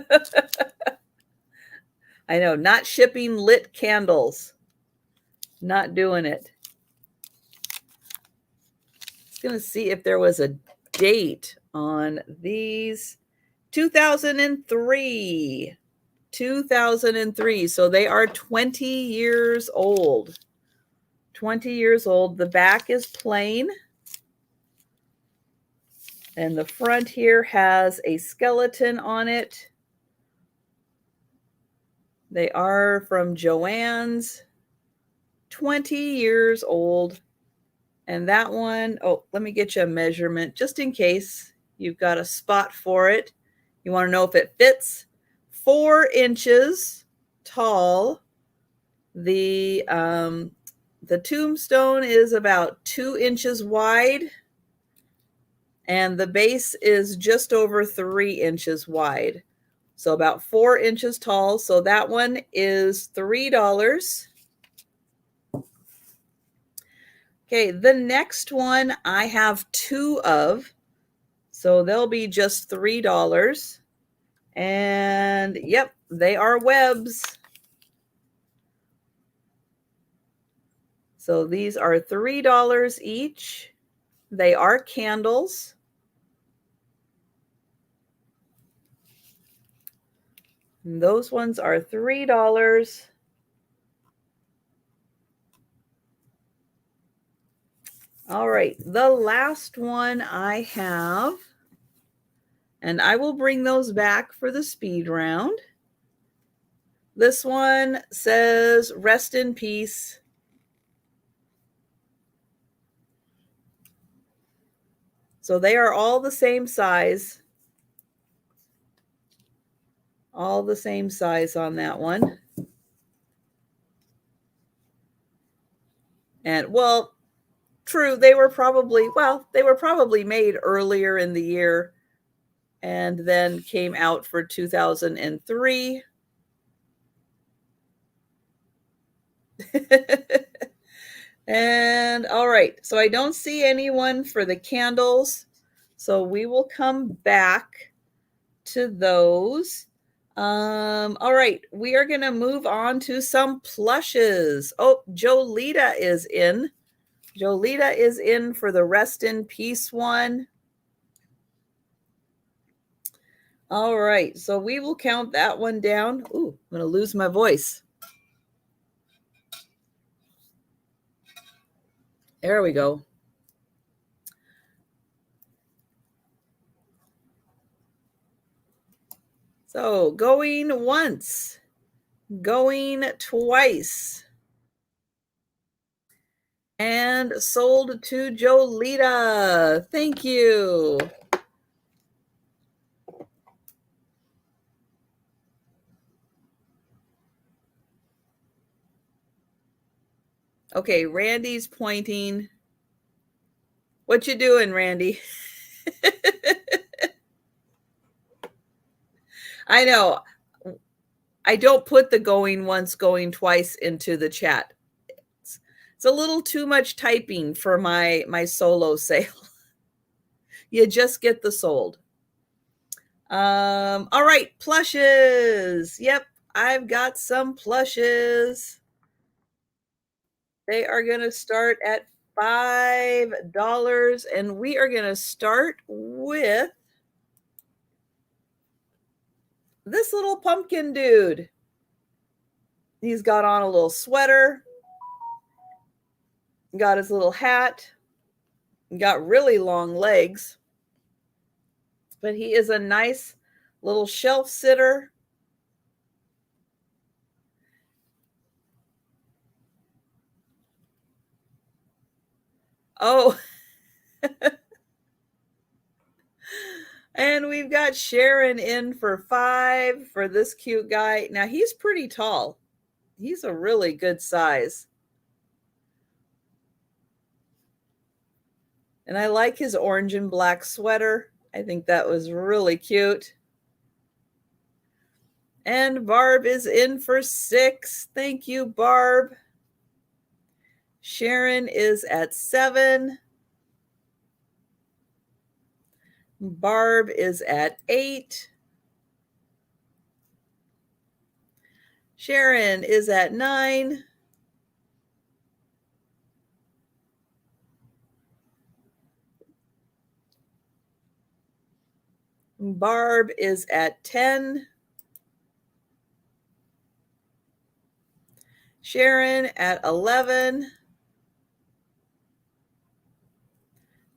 know, not shipping lit candles. Not doing it. Just going to see if there was a date on these. 2003. 2003. So they are 20 years old. 20 years old. The back is plain. And the front here has a skeleton on it. They are from Joann's. 20 years old. And that one, oh, let me get you a measurement just in case you've got a spot for it. You want to know if it fits. 4 inches tall. The tombstone is about 2 inches wide. And the base is just over 3 inches wide. So about 4 inches tall. So that one is $3. Okay, the next one I have 2 of. So they'll be just $3. And yep, they are webs. So these are $3 each. They are candles. And those ones are $3. All right, the last one I have, and I will bring those back for the speed round. This one says, rest in peace. So they are all the same size. All the same size on that one. And well, true, they were probably made earlier in the year and then came out for 2003. And all right, so I don't see anyone for the candles. So we will come back to those. All right, we are going to move on to some plushes. Oh, Jolita is in. Jolita is in for the Rest in Peace one. All right, so we will count that one down. Ooh, I'm going to lose my voice. There we go. So going once, going twice, and sold to Jolita. Thank you. Okay, Randy's pointing. What you doing, Randy? I know. I don't put the going once, going twice into the chat. It's a little too much typing for my solo sale. You just get the sold. All right, plushes. Yep, I've got some plushes. They are going to start at $5, and we are going to start with this little pumpkin dude. He's got on a little sweater, got his little hat, got really long legs, but he is a nice little shelf sitter. Oh, and we've got Sharon in for $5 for this cute guy. Now he's pretty tall. He's a really good size. And I like his orange and black sweater. I think that was really cute. And Barb is in for $6. Thank you, Barb. Sharon is at $7. Barb is at $8. Sharon is at $9. Barb is at $10. Sharon at $11.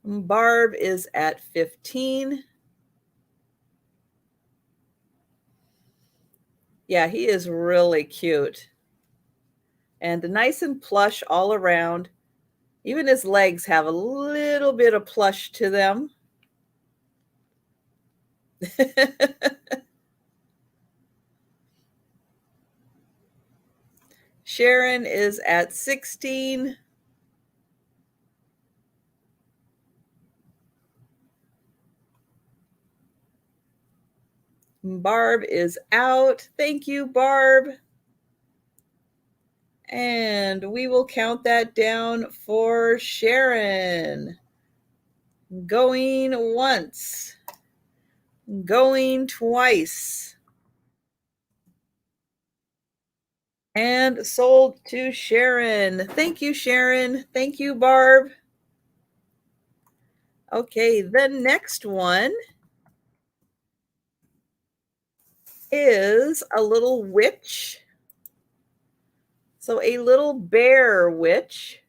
Barb is at $15. Yeah, he is really cute. And nice and plush all around. Even his legs have a little bit of plush to them. Sharon is at 16. Barb is out. Thank you, Barb. And we will count that down for Sharon. Going once. Going twice. And sold to Sharon. Thank you, Sharon. Thank you, Barb. Okay, the next one is a little witch. So a little bear witch.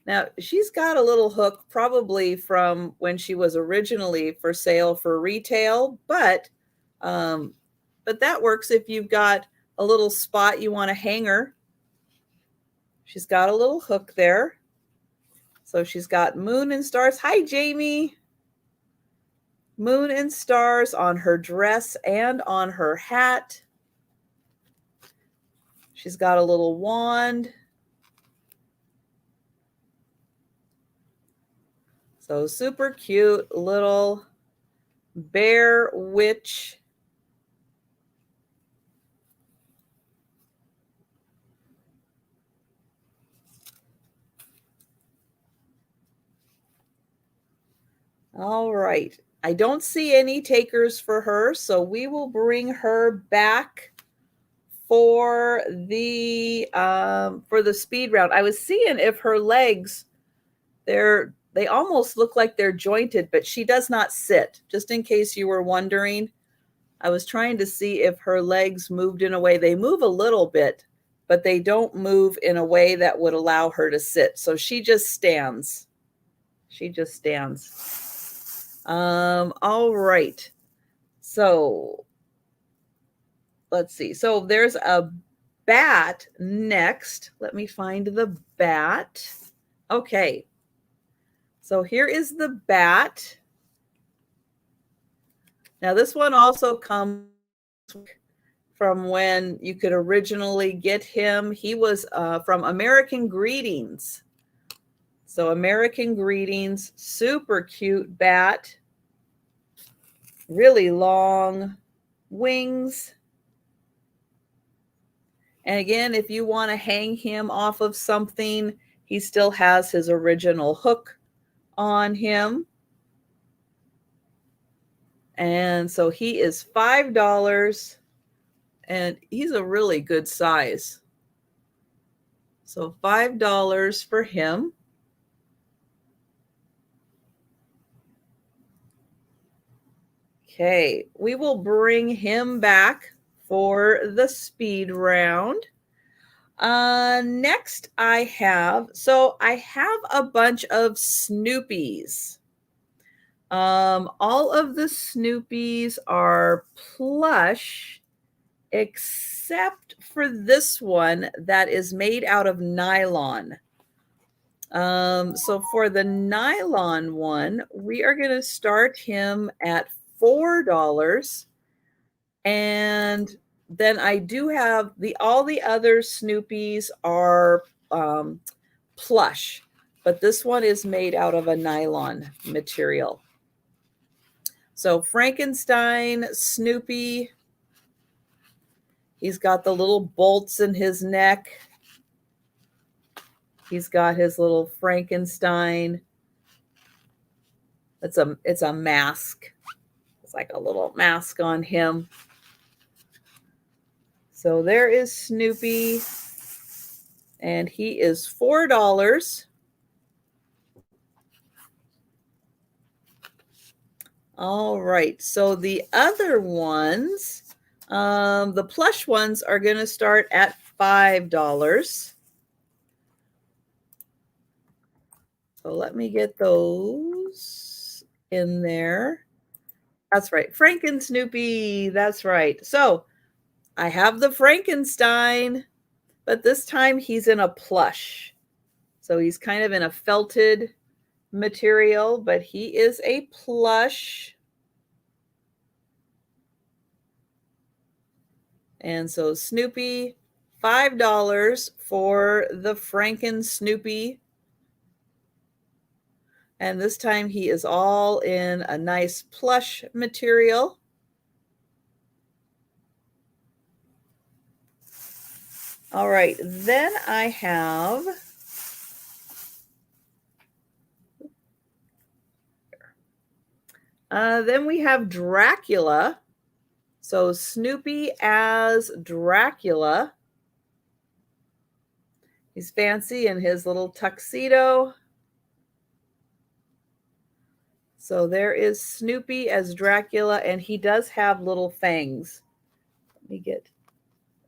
Now, she's got a little hook probably from when she was originally for sale for retail, but that works if you've got a little spot you want to hang her. She's got a little hook there. So she's got moon and stars. Hi, Jamie. Moon and stars on her dress and on her hat. She's got a little wand. So super cute little bear witch. All right. I don't see any takers for her, so we will bring her back for the speed round. I was seeing if her legs, they almost look like they're jointed, but she does not sit. Just in case you were wondering, I was trying to see if her legs moved in a way. They move a little bit, but they don't move in a way that would allow her to sit. So she just stands. She just stands. All right. So let's see. So there's a bat next. Let me find the bat. Okay. So here is the bat. Now this one also comes from when you could originally get him. He was from American Greetings. So American Greetings, super cute bat. Really long wings. And again, if you want to hang him off of something, he still has his original hook on him. And so he is $5, and he's a really good size. So $5 for him. Okay, we will bring him back for the speed round. Next I have a bunch of Snoopies. All of the Snoopies are plush, except for this one that is made out of nylon. So for the nylon one, we are going to start him at $4. And then I do have all the other Snoopies are plush, but this one is made out of a nylon material. So Frankenstein Snoopy, he's got the little bolts in his neck. He's got his little Frankenstein. It's a mask. It's like a little mask on him. So there is Snoopy, and he is $4. All right, so the other ones, the plush ones are going to start at $5. So let me get those in there. That's right, Franken Snoopy, that's right. So I have the Frankenstein, but this time he's in a plush. So he's kind of in a felted material, but he is a plush. And so Snoopy, $5 for the Franken Snoopy. And this time he is all in a nice plush material. All right, then I have then we have Dracula. So Snoopy as Dracula. He's fancy in his little tuxedo. So there is Snoopy as Dracula, and he does have little fangs. Let me get,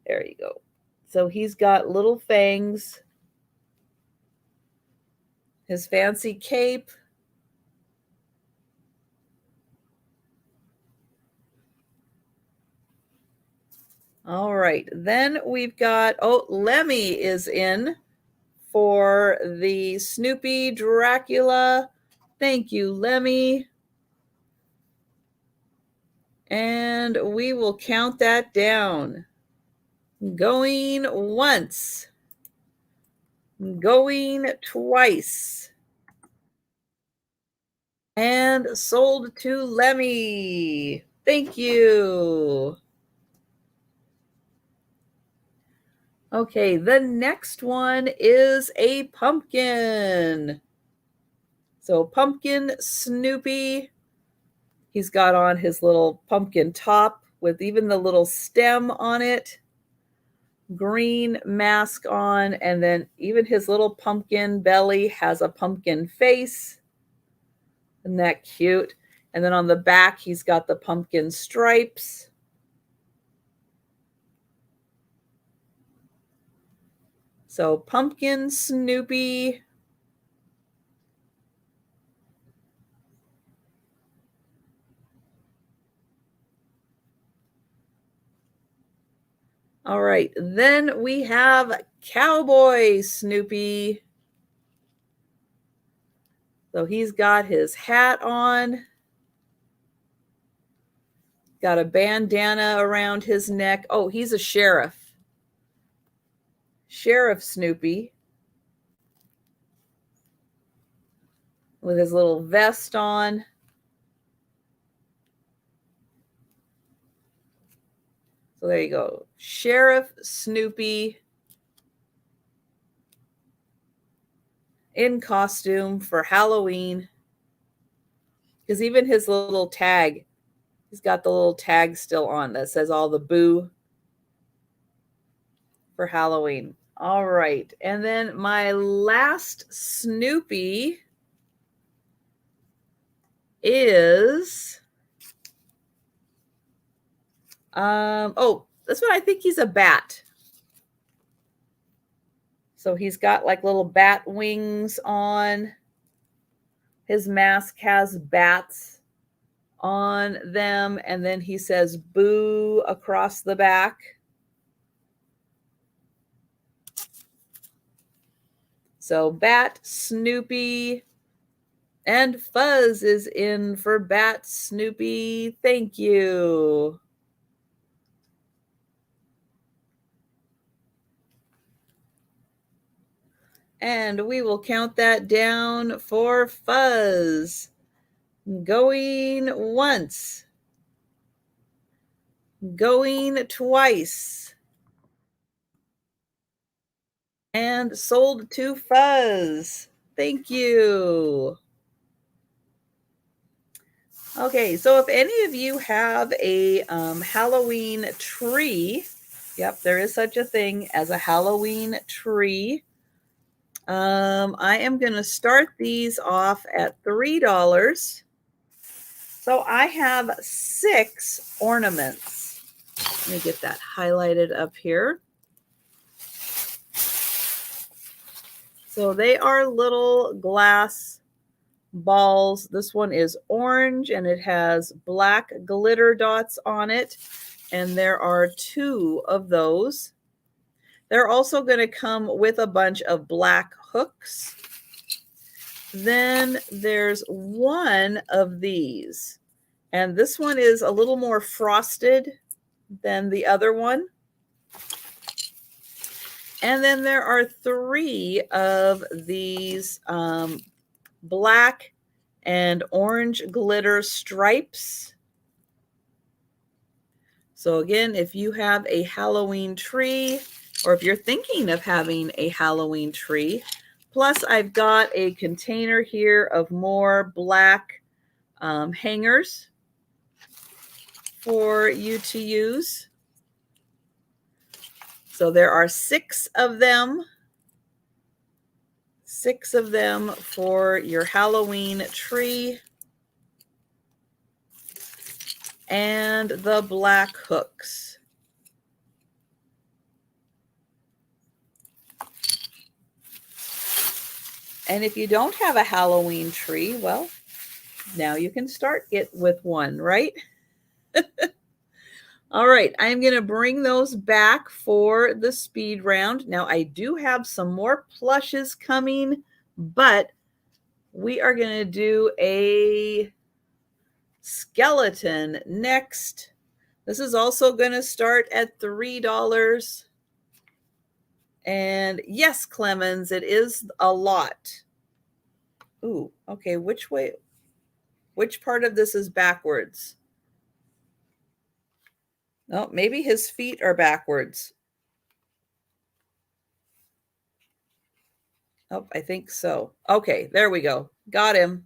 there you go. So he's got little fangs. His fancy cape. All right, then we've got, Lemmy is in for the Snoopy Dracula. Thank you, Lemmy. And we will count that down. Going once. Going twice. And sold to Lemmy. Thank you. Okay, the next one is a pumpkin. So Pumpkin Snoopy. He's got on his little pumpkin top with even the little stem on it. Green mask on, and then even his little pumpkin belly has a pumpkin face. Isn't that cute? And then on the back, he's got the pumpkin stripes. So pumpkin Snoopy. All right, then we have Cowboy Snoopy. So he's got his hat on, got a bandana around his neck. Oh, he's a sheriff. Sheriff Snoopy with his little vest on. So there you go. Sheriff Snoopy in costume for Halloween. Because even his little tag, he's got the little tag still on that says all the boo for Halloween. All right. And then my last Snoopy is oh, this one I think he's a bat. So he's got like little bat wings on. His mask has bats on them, and then he says boo across the back. So Bat Snoopy and Fuzz is in for Bat Snoopy. Thank you. And we will count that down for Fuzz. Going once. Going twice. And sold to Fuzz. Thank you. Okay, so if any of you have a Halloween tree, yep, there is such a thing as a Halloween tree. I am going to start these off at $3. So I have 6 ornaments. Let me get that highlighted up here. So they are little glass balls. This one is orange and it has black glitter dots on it. And there are 2 of those. They're also going to come with a bunch of black hooks. Then there's one of these. And this one is a little more frosted than the other one. And then there are 3 of these black and orange glitter stripes. So again, if you have a Halloween tree, or if you're thinking of having a Halloween tree, plus I've got a container here of more black hangers for you to use. So there are 6 of them. 6 of them for your Halloween tree. And the black hooks. And if you don't have a Halloween tree, well, now you can start it with one, right? All right, I'm going to bring those back for the speed round. Now, I do have some more plushes coming, but we are going to do a skeleton next. This is also going to start at $3. And yes, Clemens, it is a lot. Ooh, okay, which way? Which part of this is backwards? Oh, maybe his feet are backwards. Oh, I think so. Okay, there we go. Got him.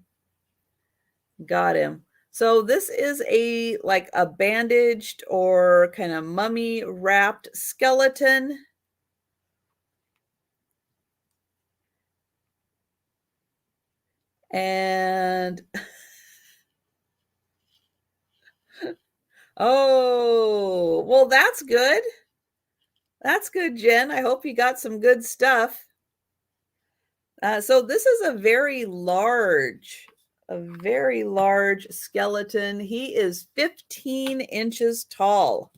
Got him. So this is like a bandaged or kind of mummy wrapped skeleton. And oh, well, that's good. That's good, Jen. I hope you got some good stuff. So this is a very large skeleton. He is 15 inches tall.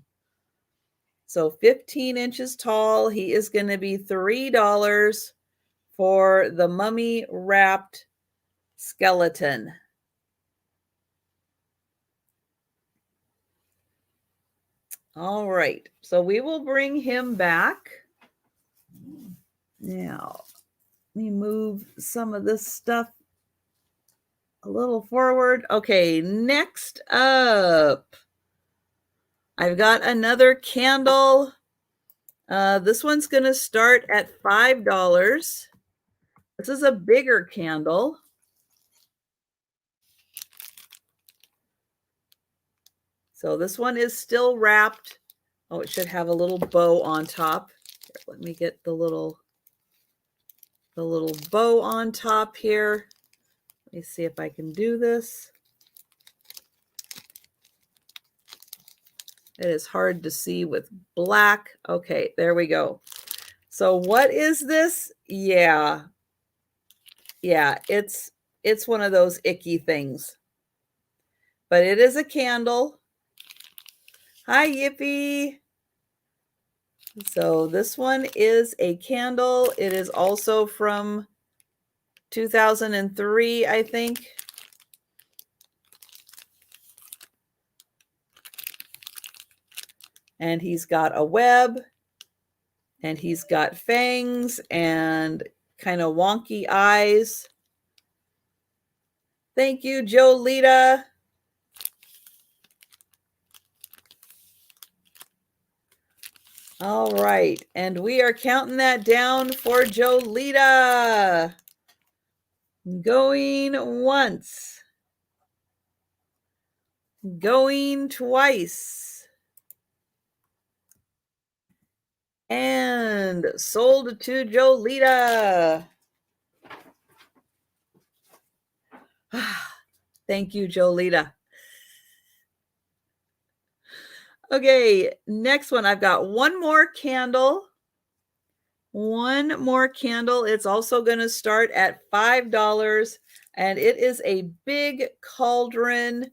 So 15 inches tall. He is going to be $3 for the mummy wrapped skeleton. All right. So we will bring him back. Now, let me move some of this stuff a little forward. Okay, next up, I've got another candle. This one's going to start at $5. This is a bigger candle. So this one is still wrapped. Oh, it should have a little bow on top. Here, let me get the little bow on top here. Let me see if I can do this. It is hard to see with black. Okay, there we go. So what is this? Yeah, it's one of those icky things. But it is a candle. Hi, Yippee. So this one is a candle. It is also from 2003, I think. And he's got a web, and he's got fangs and kind of wonky eyes. Thank you, Jolita. All right, and we are counting that down for Jolita. Going once. Going twice. And sold to Jolita. Thank you, Jolita. Okay, next one. I've got one more candle. One more candle. It's also going to start at $5, and it is a big cauldron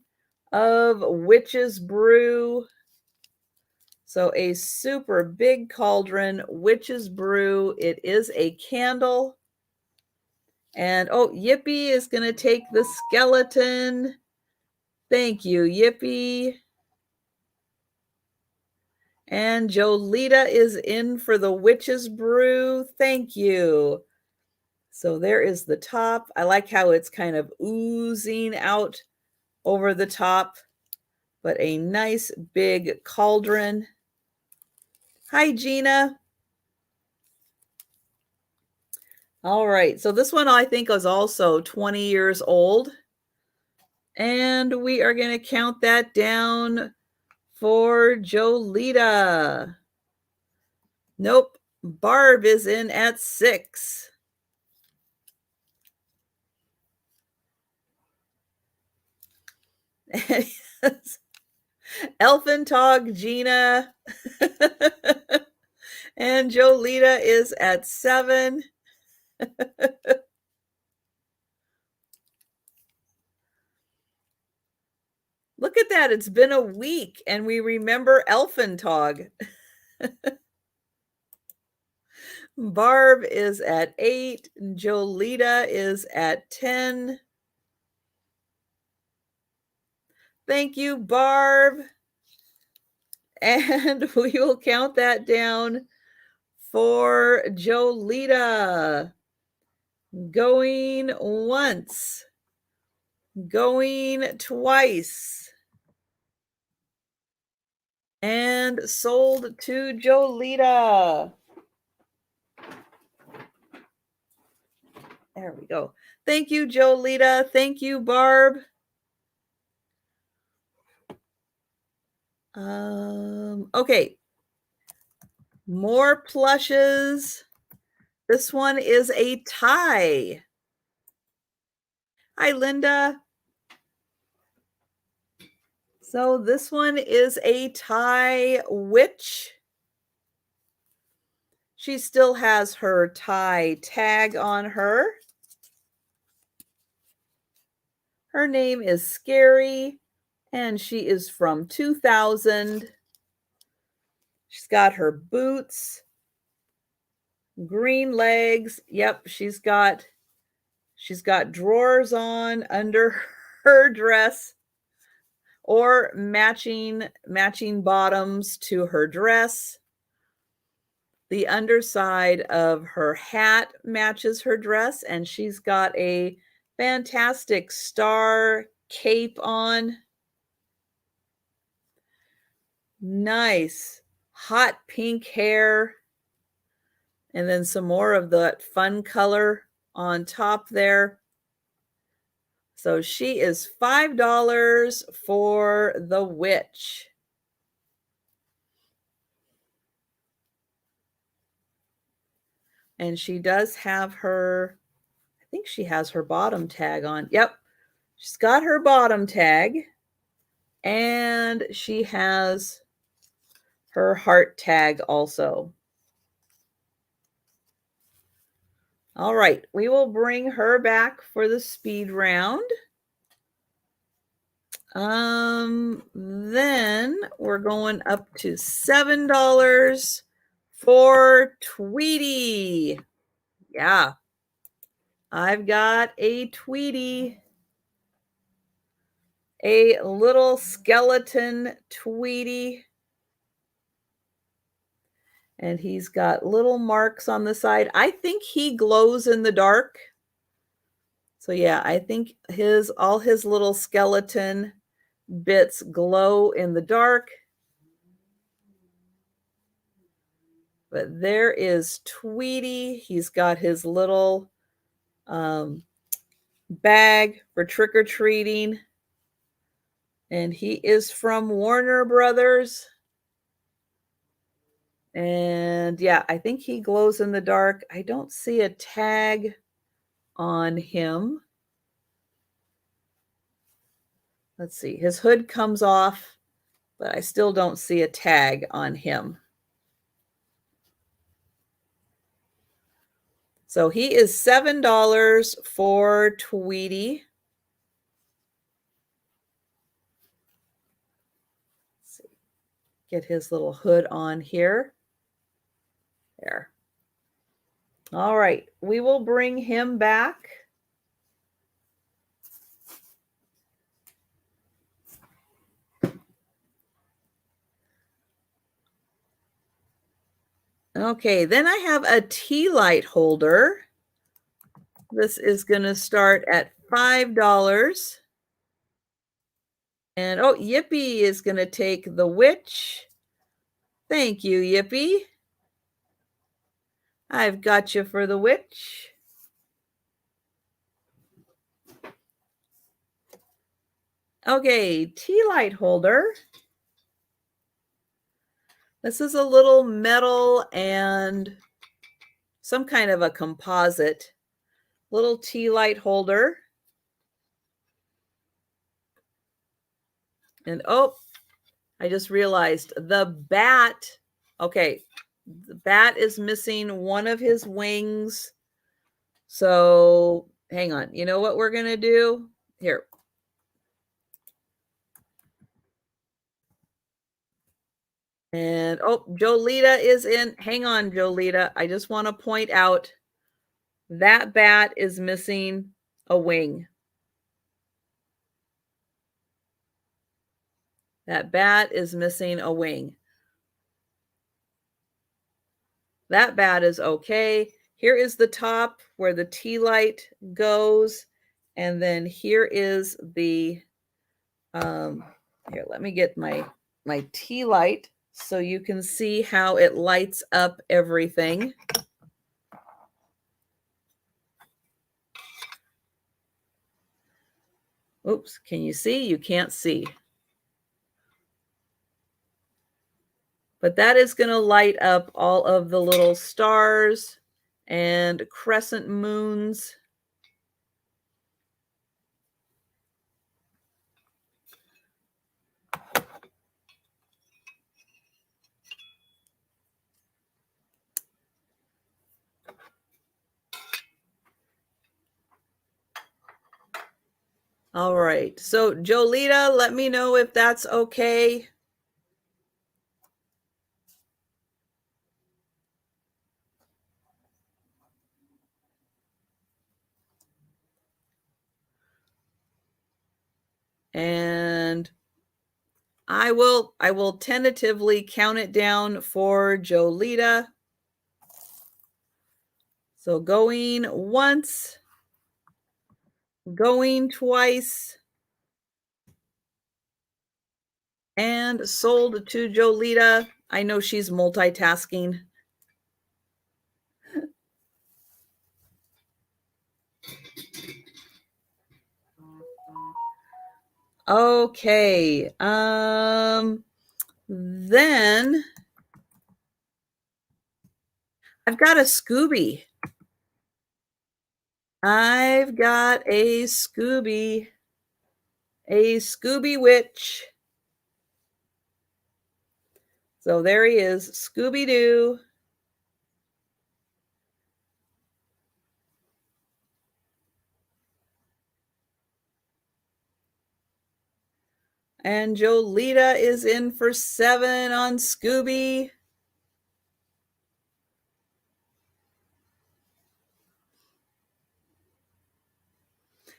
of witch's brew. So a super big cauldron, witch's brew. It is a candle. And oh, Yippee is going to take the skeleton. Thank you, Yippee. And Jolita is in for the witch's brew. Thank you. So there is the top. I like how it's kind of oozing out over the top, but a nice big cauldron. Hi, Gina. All right. So this one I think is also 20 years old. And we are going to count that down for Jolita. Nope. Barb is in at 6. Elfintog Gina. And Jolita is at 7. Look at that. It's been a week and we remember Elfintog. Barb is at 8. Jolita is at 10. Thank you, Barb. And we will count that down for Jolita. Going once. Going twice. And sold to Jolita. There we go. Thank you, Jolita. Thank you, Barb. Okay. More plushes. This one is a tie. Hi, Linda. So this one is a tie witch. She still has her tie tag on her. Her name is Scary, and she is from 2000. She's got her boots, green legs. Yep, she's got drawers on under her dress, or matching bottoms to her dress. The underside of her hat matches her dress, and she's got a fantastic star cape on. Nice hot pink hair, and then some more of that fun color on top there. So she is $5 for the witch. And she does have her, I think she has her bottom tag on. Yep, she's got her bottom tag, and she has her heart tag also. All right, we will bring her back for the speed round. Then we're going up to $7 for Tweety. Yeah, I've got a Tweety, a little skeleton Tweety. And he's got little marks on the side. I think he glows in the dark. So yeah, I think all his little skeleton bits glow in the dark. But there is Tweety. He's got his little bag for trick-or-treating. And he is from Warner Brothers. And yeah, I think he glows in the dark. I don't see a tag on him. Let's see. His hood comes off, but I still don't see a tag on him. So he is $7 for Tweety. Let's see. Get his little hood on here. There. All right. We will bring him back. Okay, then I have a tea light holder. This is going to start at $5. And oh, Yippee is going to take the witch. Thank you, Yippee. I've got you for the witch. Okay, tea light holder. This is a little metal and some kind of a composite little tea light holder. And oh, I just realized the bat. Okay, the bat is missing one of his wings. So hang on. You know what we're going to do? Here. And oh, Jolita is in. Hang on, Jolita. I just want to point out that bat is missing a wing. That bat is missing a wing. That bat is okay. Here is the top where the tea light goes. And then here is the, here, let me get my tea light so you can see how it lights up everything. Oops, can you see? You can't see. But that is going to light up all of the little stars and crescent moons. All right. So Jolita, let me know if that's okay. And I will tentatively count it down for Jolita. So going once, going twice, and sold to Jolita. I know she's multitasking. Okay. Then I've got a Scooby. I've got a Scooby Witch. So there he is, Scooby-Doo. And Jolita is in for 7 on Scooby.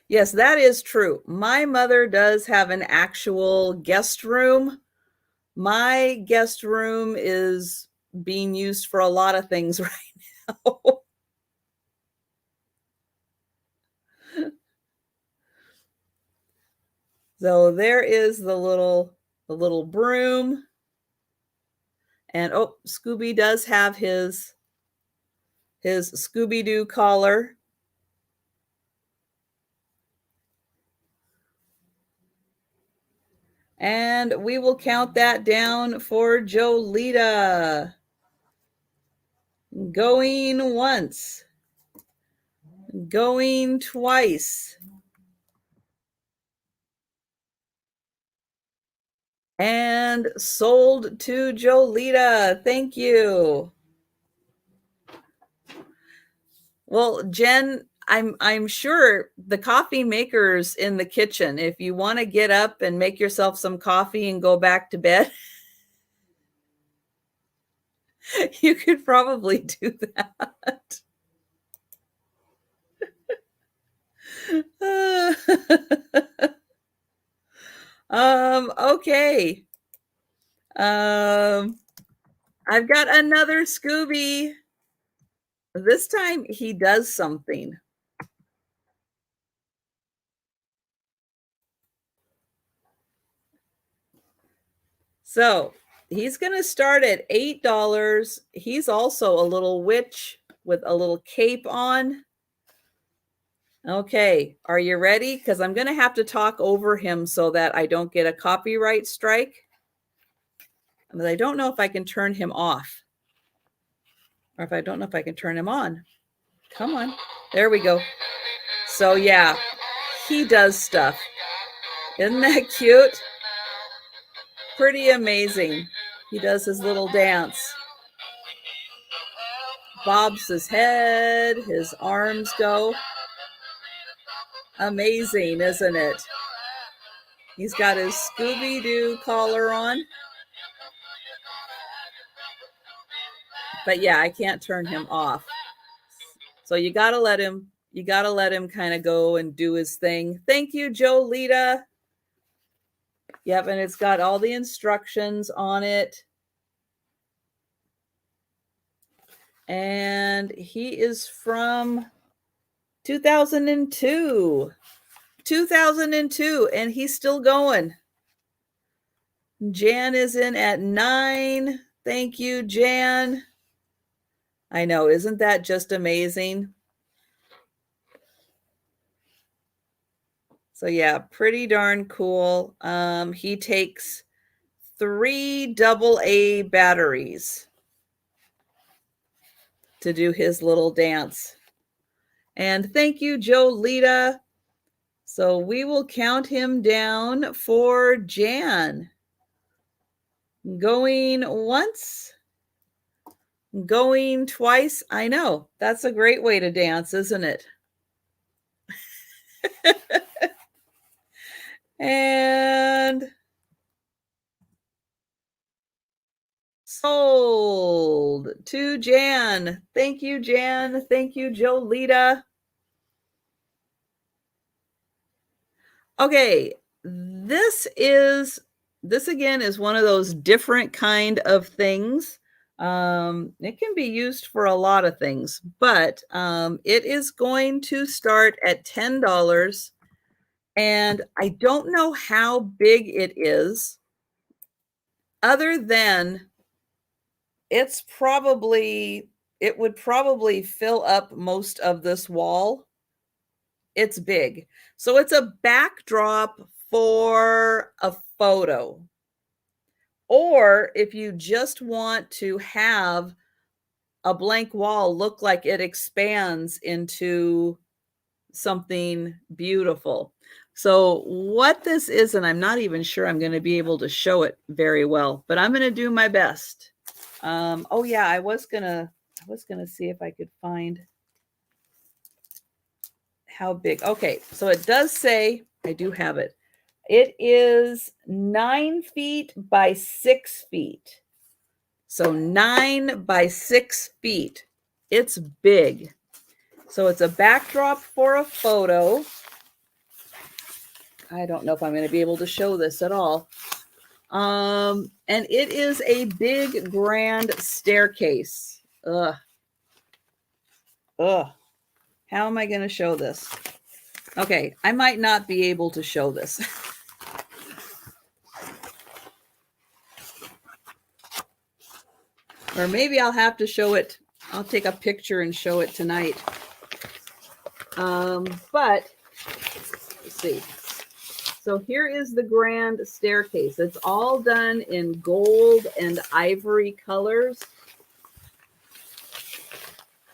Yes, that is true. My mother does have an actual guest room. My guest room is being used for a lot of things right now. So there is the little broom. And oh, Scooby does have his Scooby-Doo collar. And we will count that down for Jolita. Going once. Going twice. And sold to Jolita. Thank you. Well, Jen, I'm sure the coffee maker's in the kitchen. If you want to get up and make yourself some coffee and go back to bed, you could probably do that. Okay. I've got another Scooby. This time he does something. So he's going to start at $8. He's also a little witch with a little cape on. Okay, are you ready? Because I'm going to have to talk over him so that I don't get a copyright strike. But I don't know if I can turn him off. Or if I don't know if I can turn him on. Come on. There we go. So yeah, he does stuff. Isn't that cute? Pretty amazing. He does his little dance. Bobs his head, his arms go. Amazing, isn't it? He's got his Scooby-Doo collar on. But yeah, I can't turn him off. So you gotta let him kind of go and do his thing. Thank you, Jolita. Yep, and it's got all the instructions on it. And he is from 2002. 2002, and he's still going. Jan is in at 9. Thank you, Jan. I know, isn't that just amazing? So yeah, pretty darn cool. He takes 3 AA batteries to do his little dance. And thank you, Jolita. So we will count him down for Jan. Going once, going twice. I know, that's a great way to dance, isn't it? And sold to Jan. Thank you, Jan. Thank you, Jolita. Okay, this again is one of those different kind of things. It can be used for a lot of things, but it is going to start at $10. And I don't know how big it is, other than it would probably fill up most of this wall. It's big. So it's a backdrop for a photo. Or if you just want to have a blank wall look like it expands into something beautiful. So what this is, and I'm not even sure I'm going to be able to show it very well, but I'm going to do my best. Oh yeah, I was gonna see if I could find how big. Okay, so it does say, I do have it. It is 9 feet by 6 feet. So 9 by 6 feet. It's big. So it's a backdrop for a photo. I don't know if I'm going to be able to show this at all. And it is a big grand staircase. Ugh. How am I going to show this? Okay, I might not be able to show this. Or maybe I'll have to show it. I'll take a picture and show it tonight. But let's see. So here is the grand staircase. It's all done in gold and ivory colors.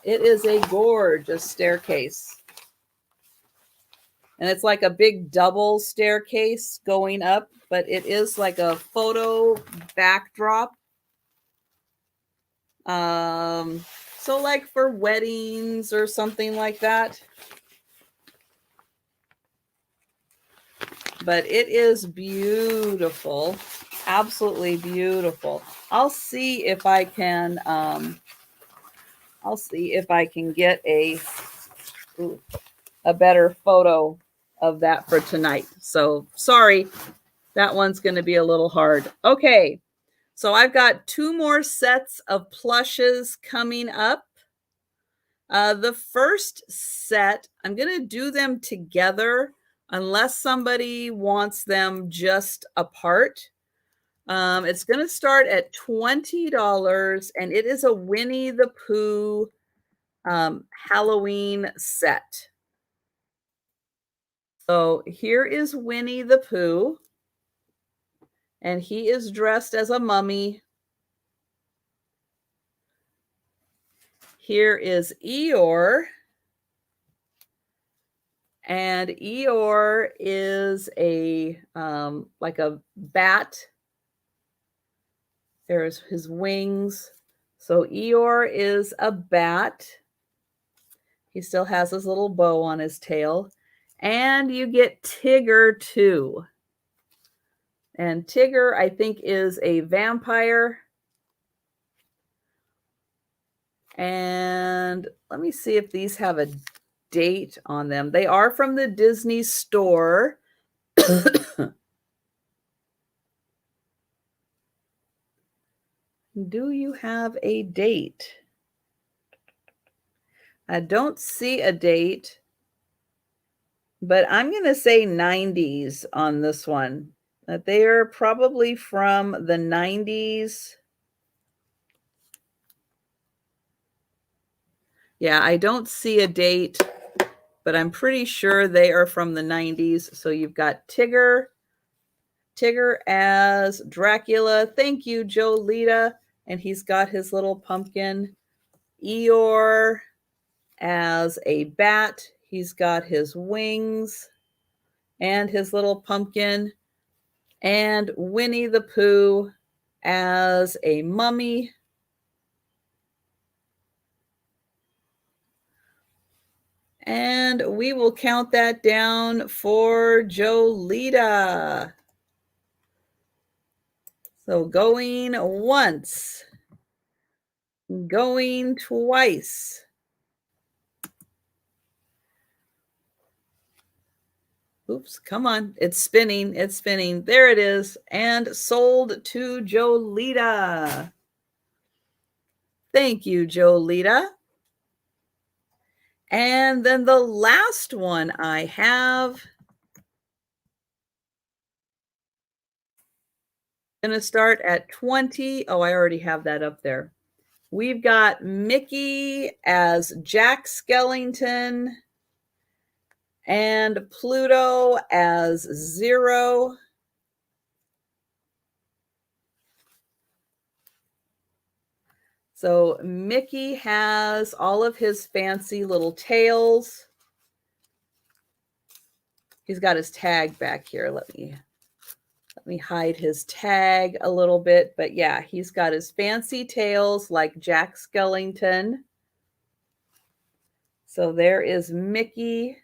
It is a gorgeous staircase. And it's like a big double staircase going up, but it is like a photo backdrop. So like for weddings or something like that. But it is beautiful, absolutely beautiful. I'll see if I can get a better photo of that for tonight. So sorry, that one's going to be a little hard. Okay, so I've got 2 more sets of plushes coming up. The first set, I'm going to do them together unless somebody wants them just apart. It's going to start at $20, and it is a Winnie the Pooh Halloween set. So here is Winnie the Pooh, and he is dressed as a mummy. Here is Eeyore. And Eeyore is a like a bat. There's his wings. So Eeyore is a bat. He still has his little bow on his tail. And you get Tigger too. And Tigger, I think, is a vampire. And let me see if these have a date on them. They are from the Disney store. Do you have a date? I don't see a date, but I'm going to say 90s on this one. That they are probably from the 90s. Yeah, I don't see a date, but I'm pretty sure they are from the 90s. So you've got Tigger. Tigger as Dracula. Thank you, Jolita. And he's got his little pumpkin. Eeyore as a bat. He's got his wings and his little pumpkin. And Winnie the Pooh as a mummy. And we will count that down for Jolita. So going once, going twice. Oops, come on. It's spinning. It's spinning. There it is. And sold to Jolita. Thank you, Jolita. And then the last one I have. Going to start at 20. Oh, I already have that up there. We've got Mickey as Jack Skellington and Pluto as Zero. So Mickey has all of his fancy little tails. He's got his tag back here. Let me hide his tag a little bit. But yeah, he's got his fancy tails like Jack Skellington. So there is Mickey.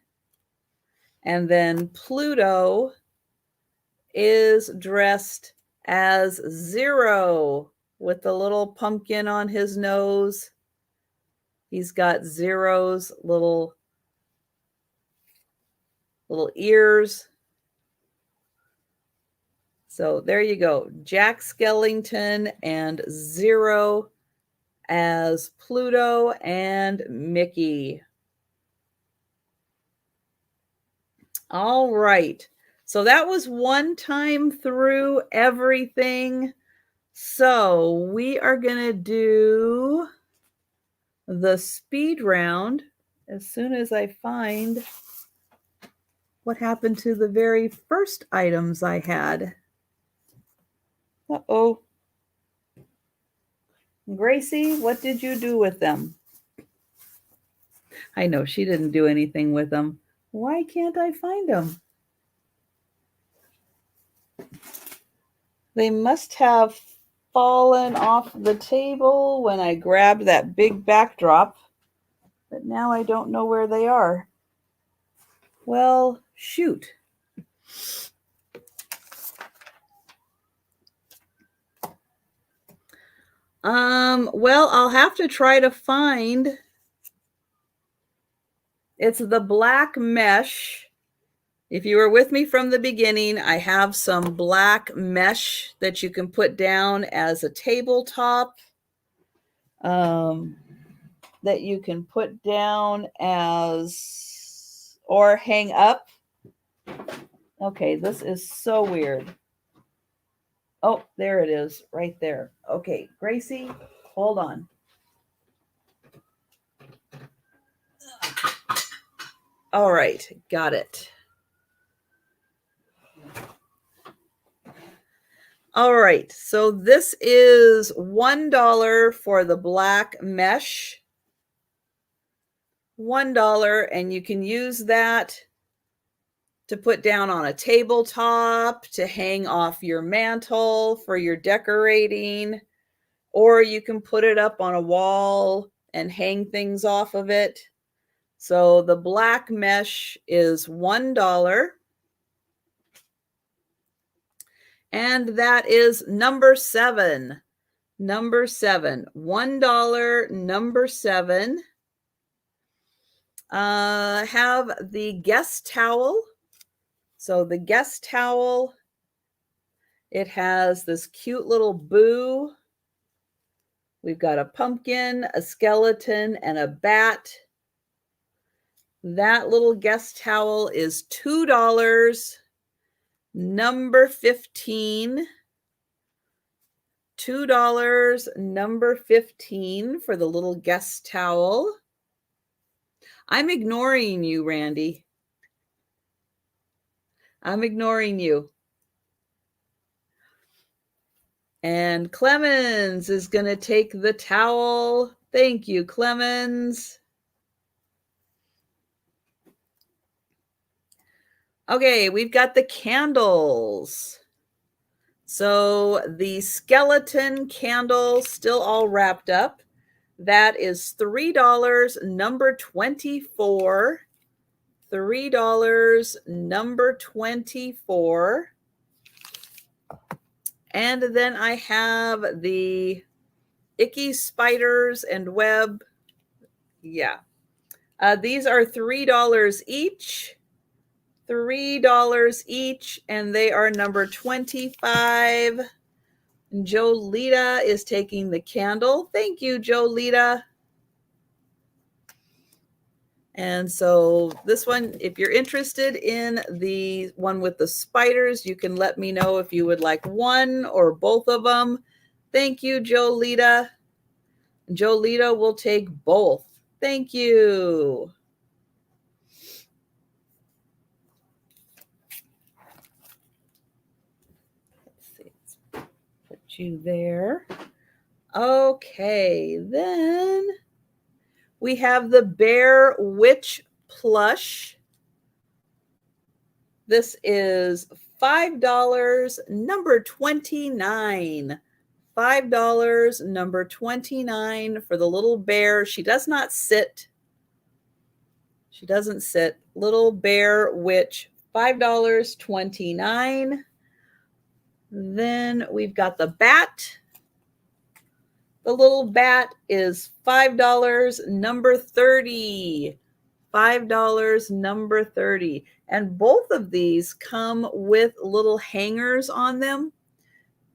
And then Pluto is dressed as Zero with the little pumpkin on his nose. He's got Zero's little ears. So there you go. Jack Skellington and Zero as Pluto and Mickey. All right. So that was one time through everything. So we are going to do the speed round as soon as I find what happened to the very first items I had. Uh-oh. Gracie, what did you do with them? I know she didn't do anything with them. Why can't I find them? They must have fallen off the table when I grabbed that big backdrop, but now I don't know where they are. Well, shoot. Well, I'll have to try to find. It's the black mesh. If you were with me from the beginning, I have some black mesh that you can put down as a tabletop, that you can put down as, or hang up. Okay, this is so weird. Oh, there it is, right there. Okay, Gracie, hold on. All right, got it. All right, so this is $1 for the black mesh. $1, and you can use that to put down on a tabletop, to hang off your mantle for your decorating, or you can put it up on a wall and hang things off of it. So the black mesh is $1. And that is number 7. Number 7. $1, number 7. Have the guest towel. So the guest towel, it has this cute little boo. We've got a pumpkin, a skeleton, and a bat. That little guest towel is $2. Number 15. $2, number 15 for the little guest towel. I'm ignoring you, Randy. I'm ignoring you. And Clemens is going to take the towel. Thank you, Clemens. Okay, we've got the candles. So the skeleton candle still all wrapped up. That is $3, number 24. $3, number 24. And then I have the icky spiders and web. Yeah. These are $3 each. $3 each, and they are number 25. Jolita is taking the candle. Thank you, Jolita. And so this one, if you're interested in the one with the spiders, you can let me know if you would like one or both of them. Thank you, Jolita. Jolita will take both. Thank you. Let's see. Let's put you there. Okay, then we have the Bear Witch plush. This is $5, number 29. $5, number 29 for the little bear. She does not sit. She doesn't sit. Little Bear Witch, $5.29. Then we've got the bat. The little bat is $5, number 30. $5, number 30. And both of these come with little hangers on them,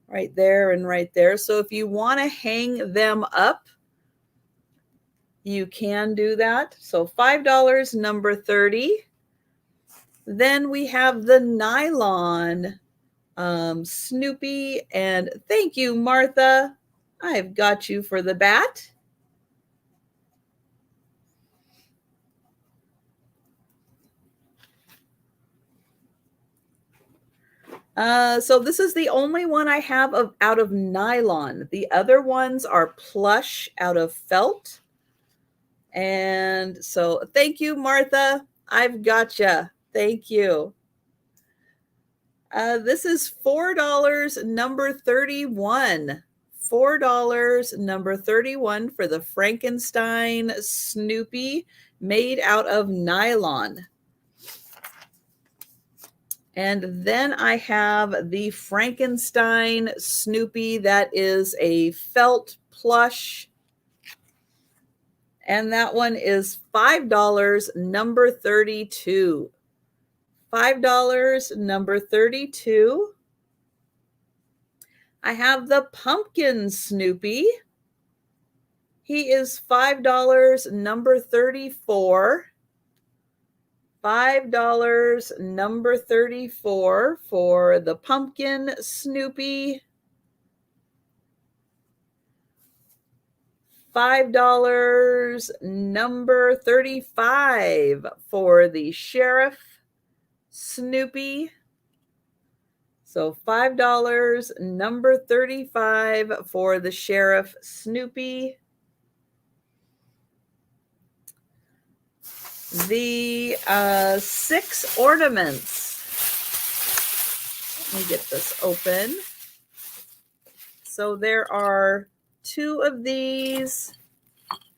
right there and right there. So if you want to hang them up, you can do that. So $5, number 30. Then we have the nylon Snoopy. And thank you, Martha. I've got you for the bat. So this is the only one I have out of nylon. The other ones are plush out of felt. And so thank you, Martha. I've gotcha. Thank you. This is $4, number 31. $4, number 31 for the Frankenstein Snoopy made out of nylon. And then I have the Frankenstein Snoopy that is a felt plush. And that one is $5, number 32. $5, number 32. I have the pumpkin Snoopy. He is $5, number 34. $5, number 34 for the pumpkin Snoopy. $5, number 35 for the sheriff Snoopy. So $5, number 35 for the sheriff Snoopy. The 6 ornaments. Let me get this open. So there are 2 of these,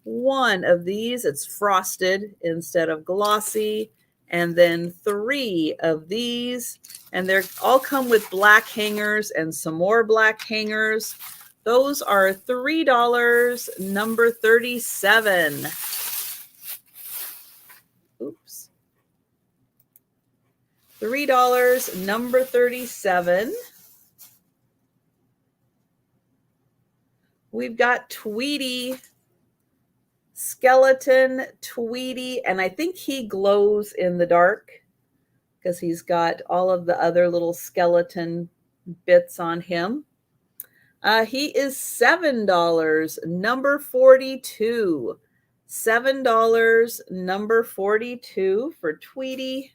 1 of these. It's frosted instead of glossy. And then 3 of these. And they all come with black hangers and some more black hangers. Those are $3, number 37. Oops. $3, number 37. We've got Tweety, skeleton Tweety, and I think he glows in the dark because he's got all of the other little skeleton bits on him. He is $7, number 42. $7, number 42 for Tweety.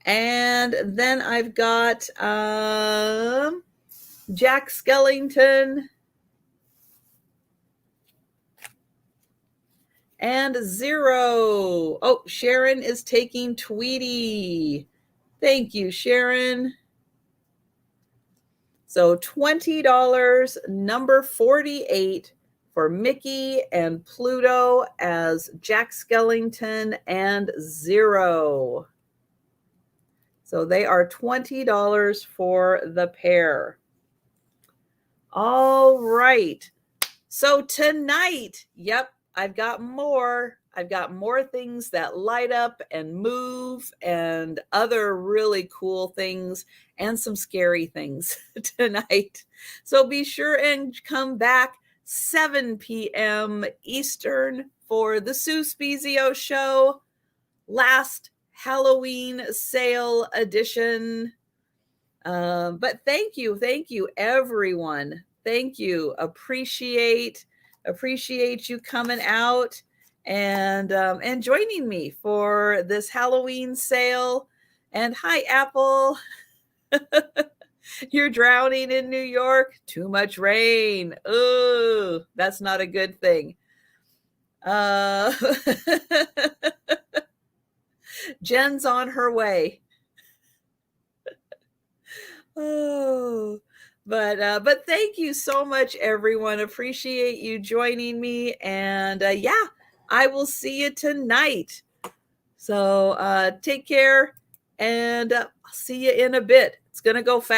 And then I've got Jack Skellington and Zero. Oh, Sharon is taking Tweety. Thank you, Sharon. So $20, number 48 for Mickey and Pluto as Jack Skellington and Zero. So they are $20 for the pair. All right. So tonight, yep, I've got more. I've got more things that light up and move and other really cool things and some scary things tonight. So be sure and come back 7 p.m. Eastern for the Sue Spezio Show, last Halloween sale edition. But thank you, everyone. Thank you. Appreciate you coming out and joining me for this Halloween sale. And hi, Apple. You're drowning in New York. Too much rain. Ooh, that's not a good thing. Jen's on her way. Oh, but thank you so much, everyone. Appreciate you joining me. And yeah, I will see you tonight. So take care, and I'll see you in a bit. It's going to go fast.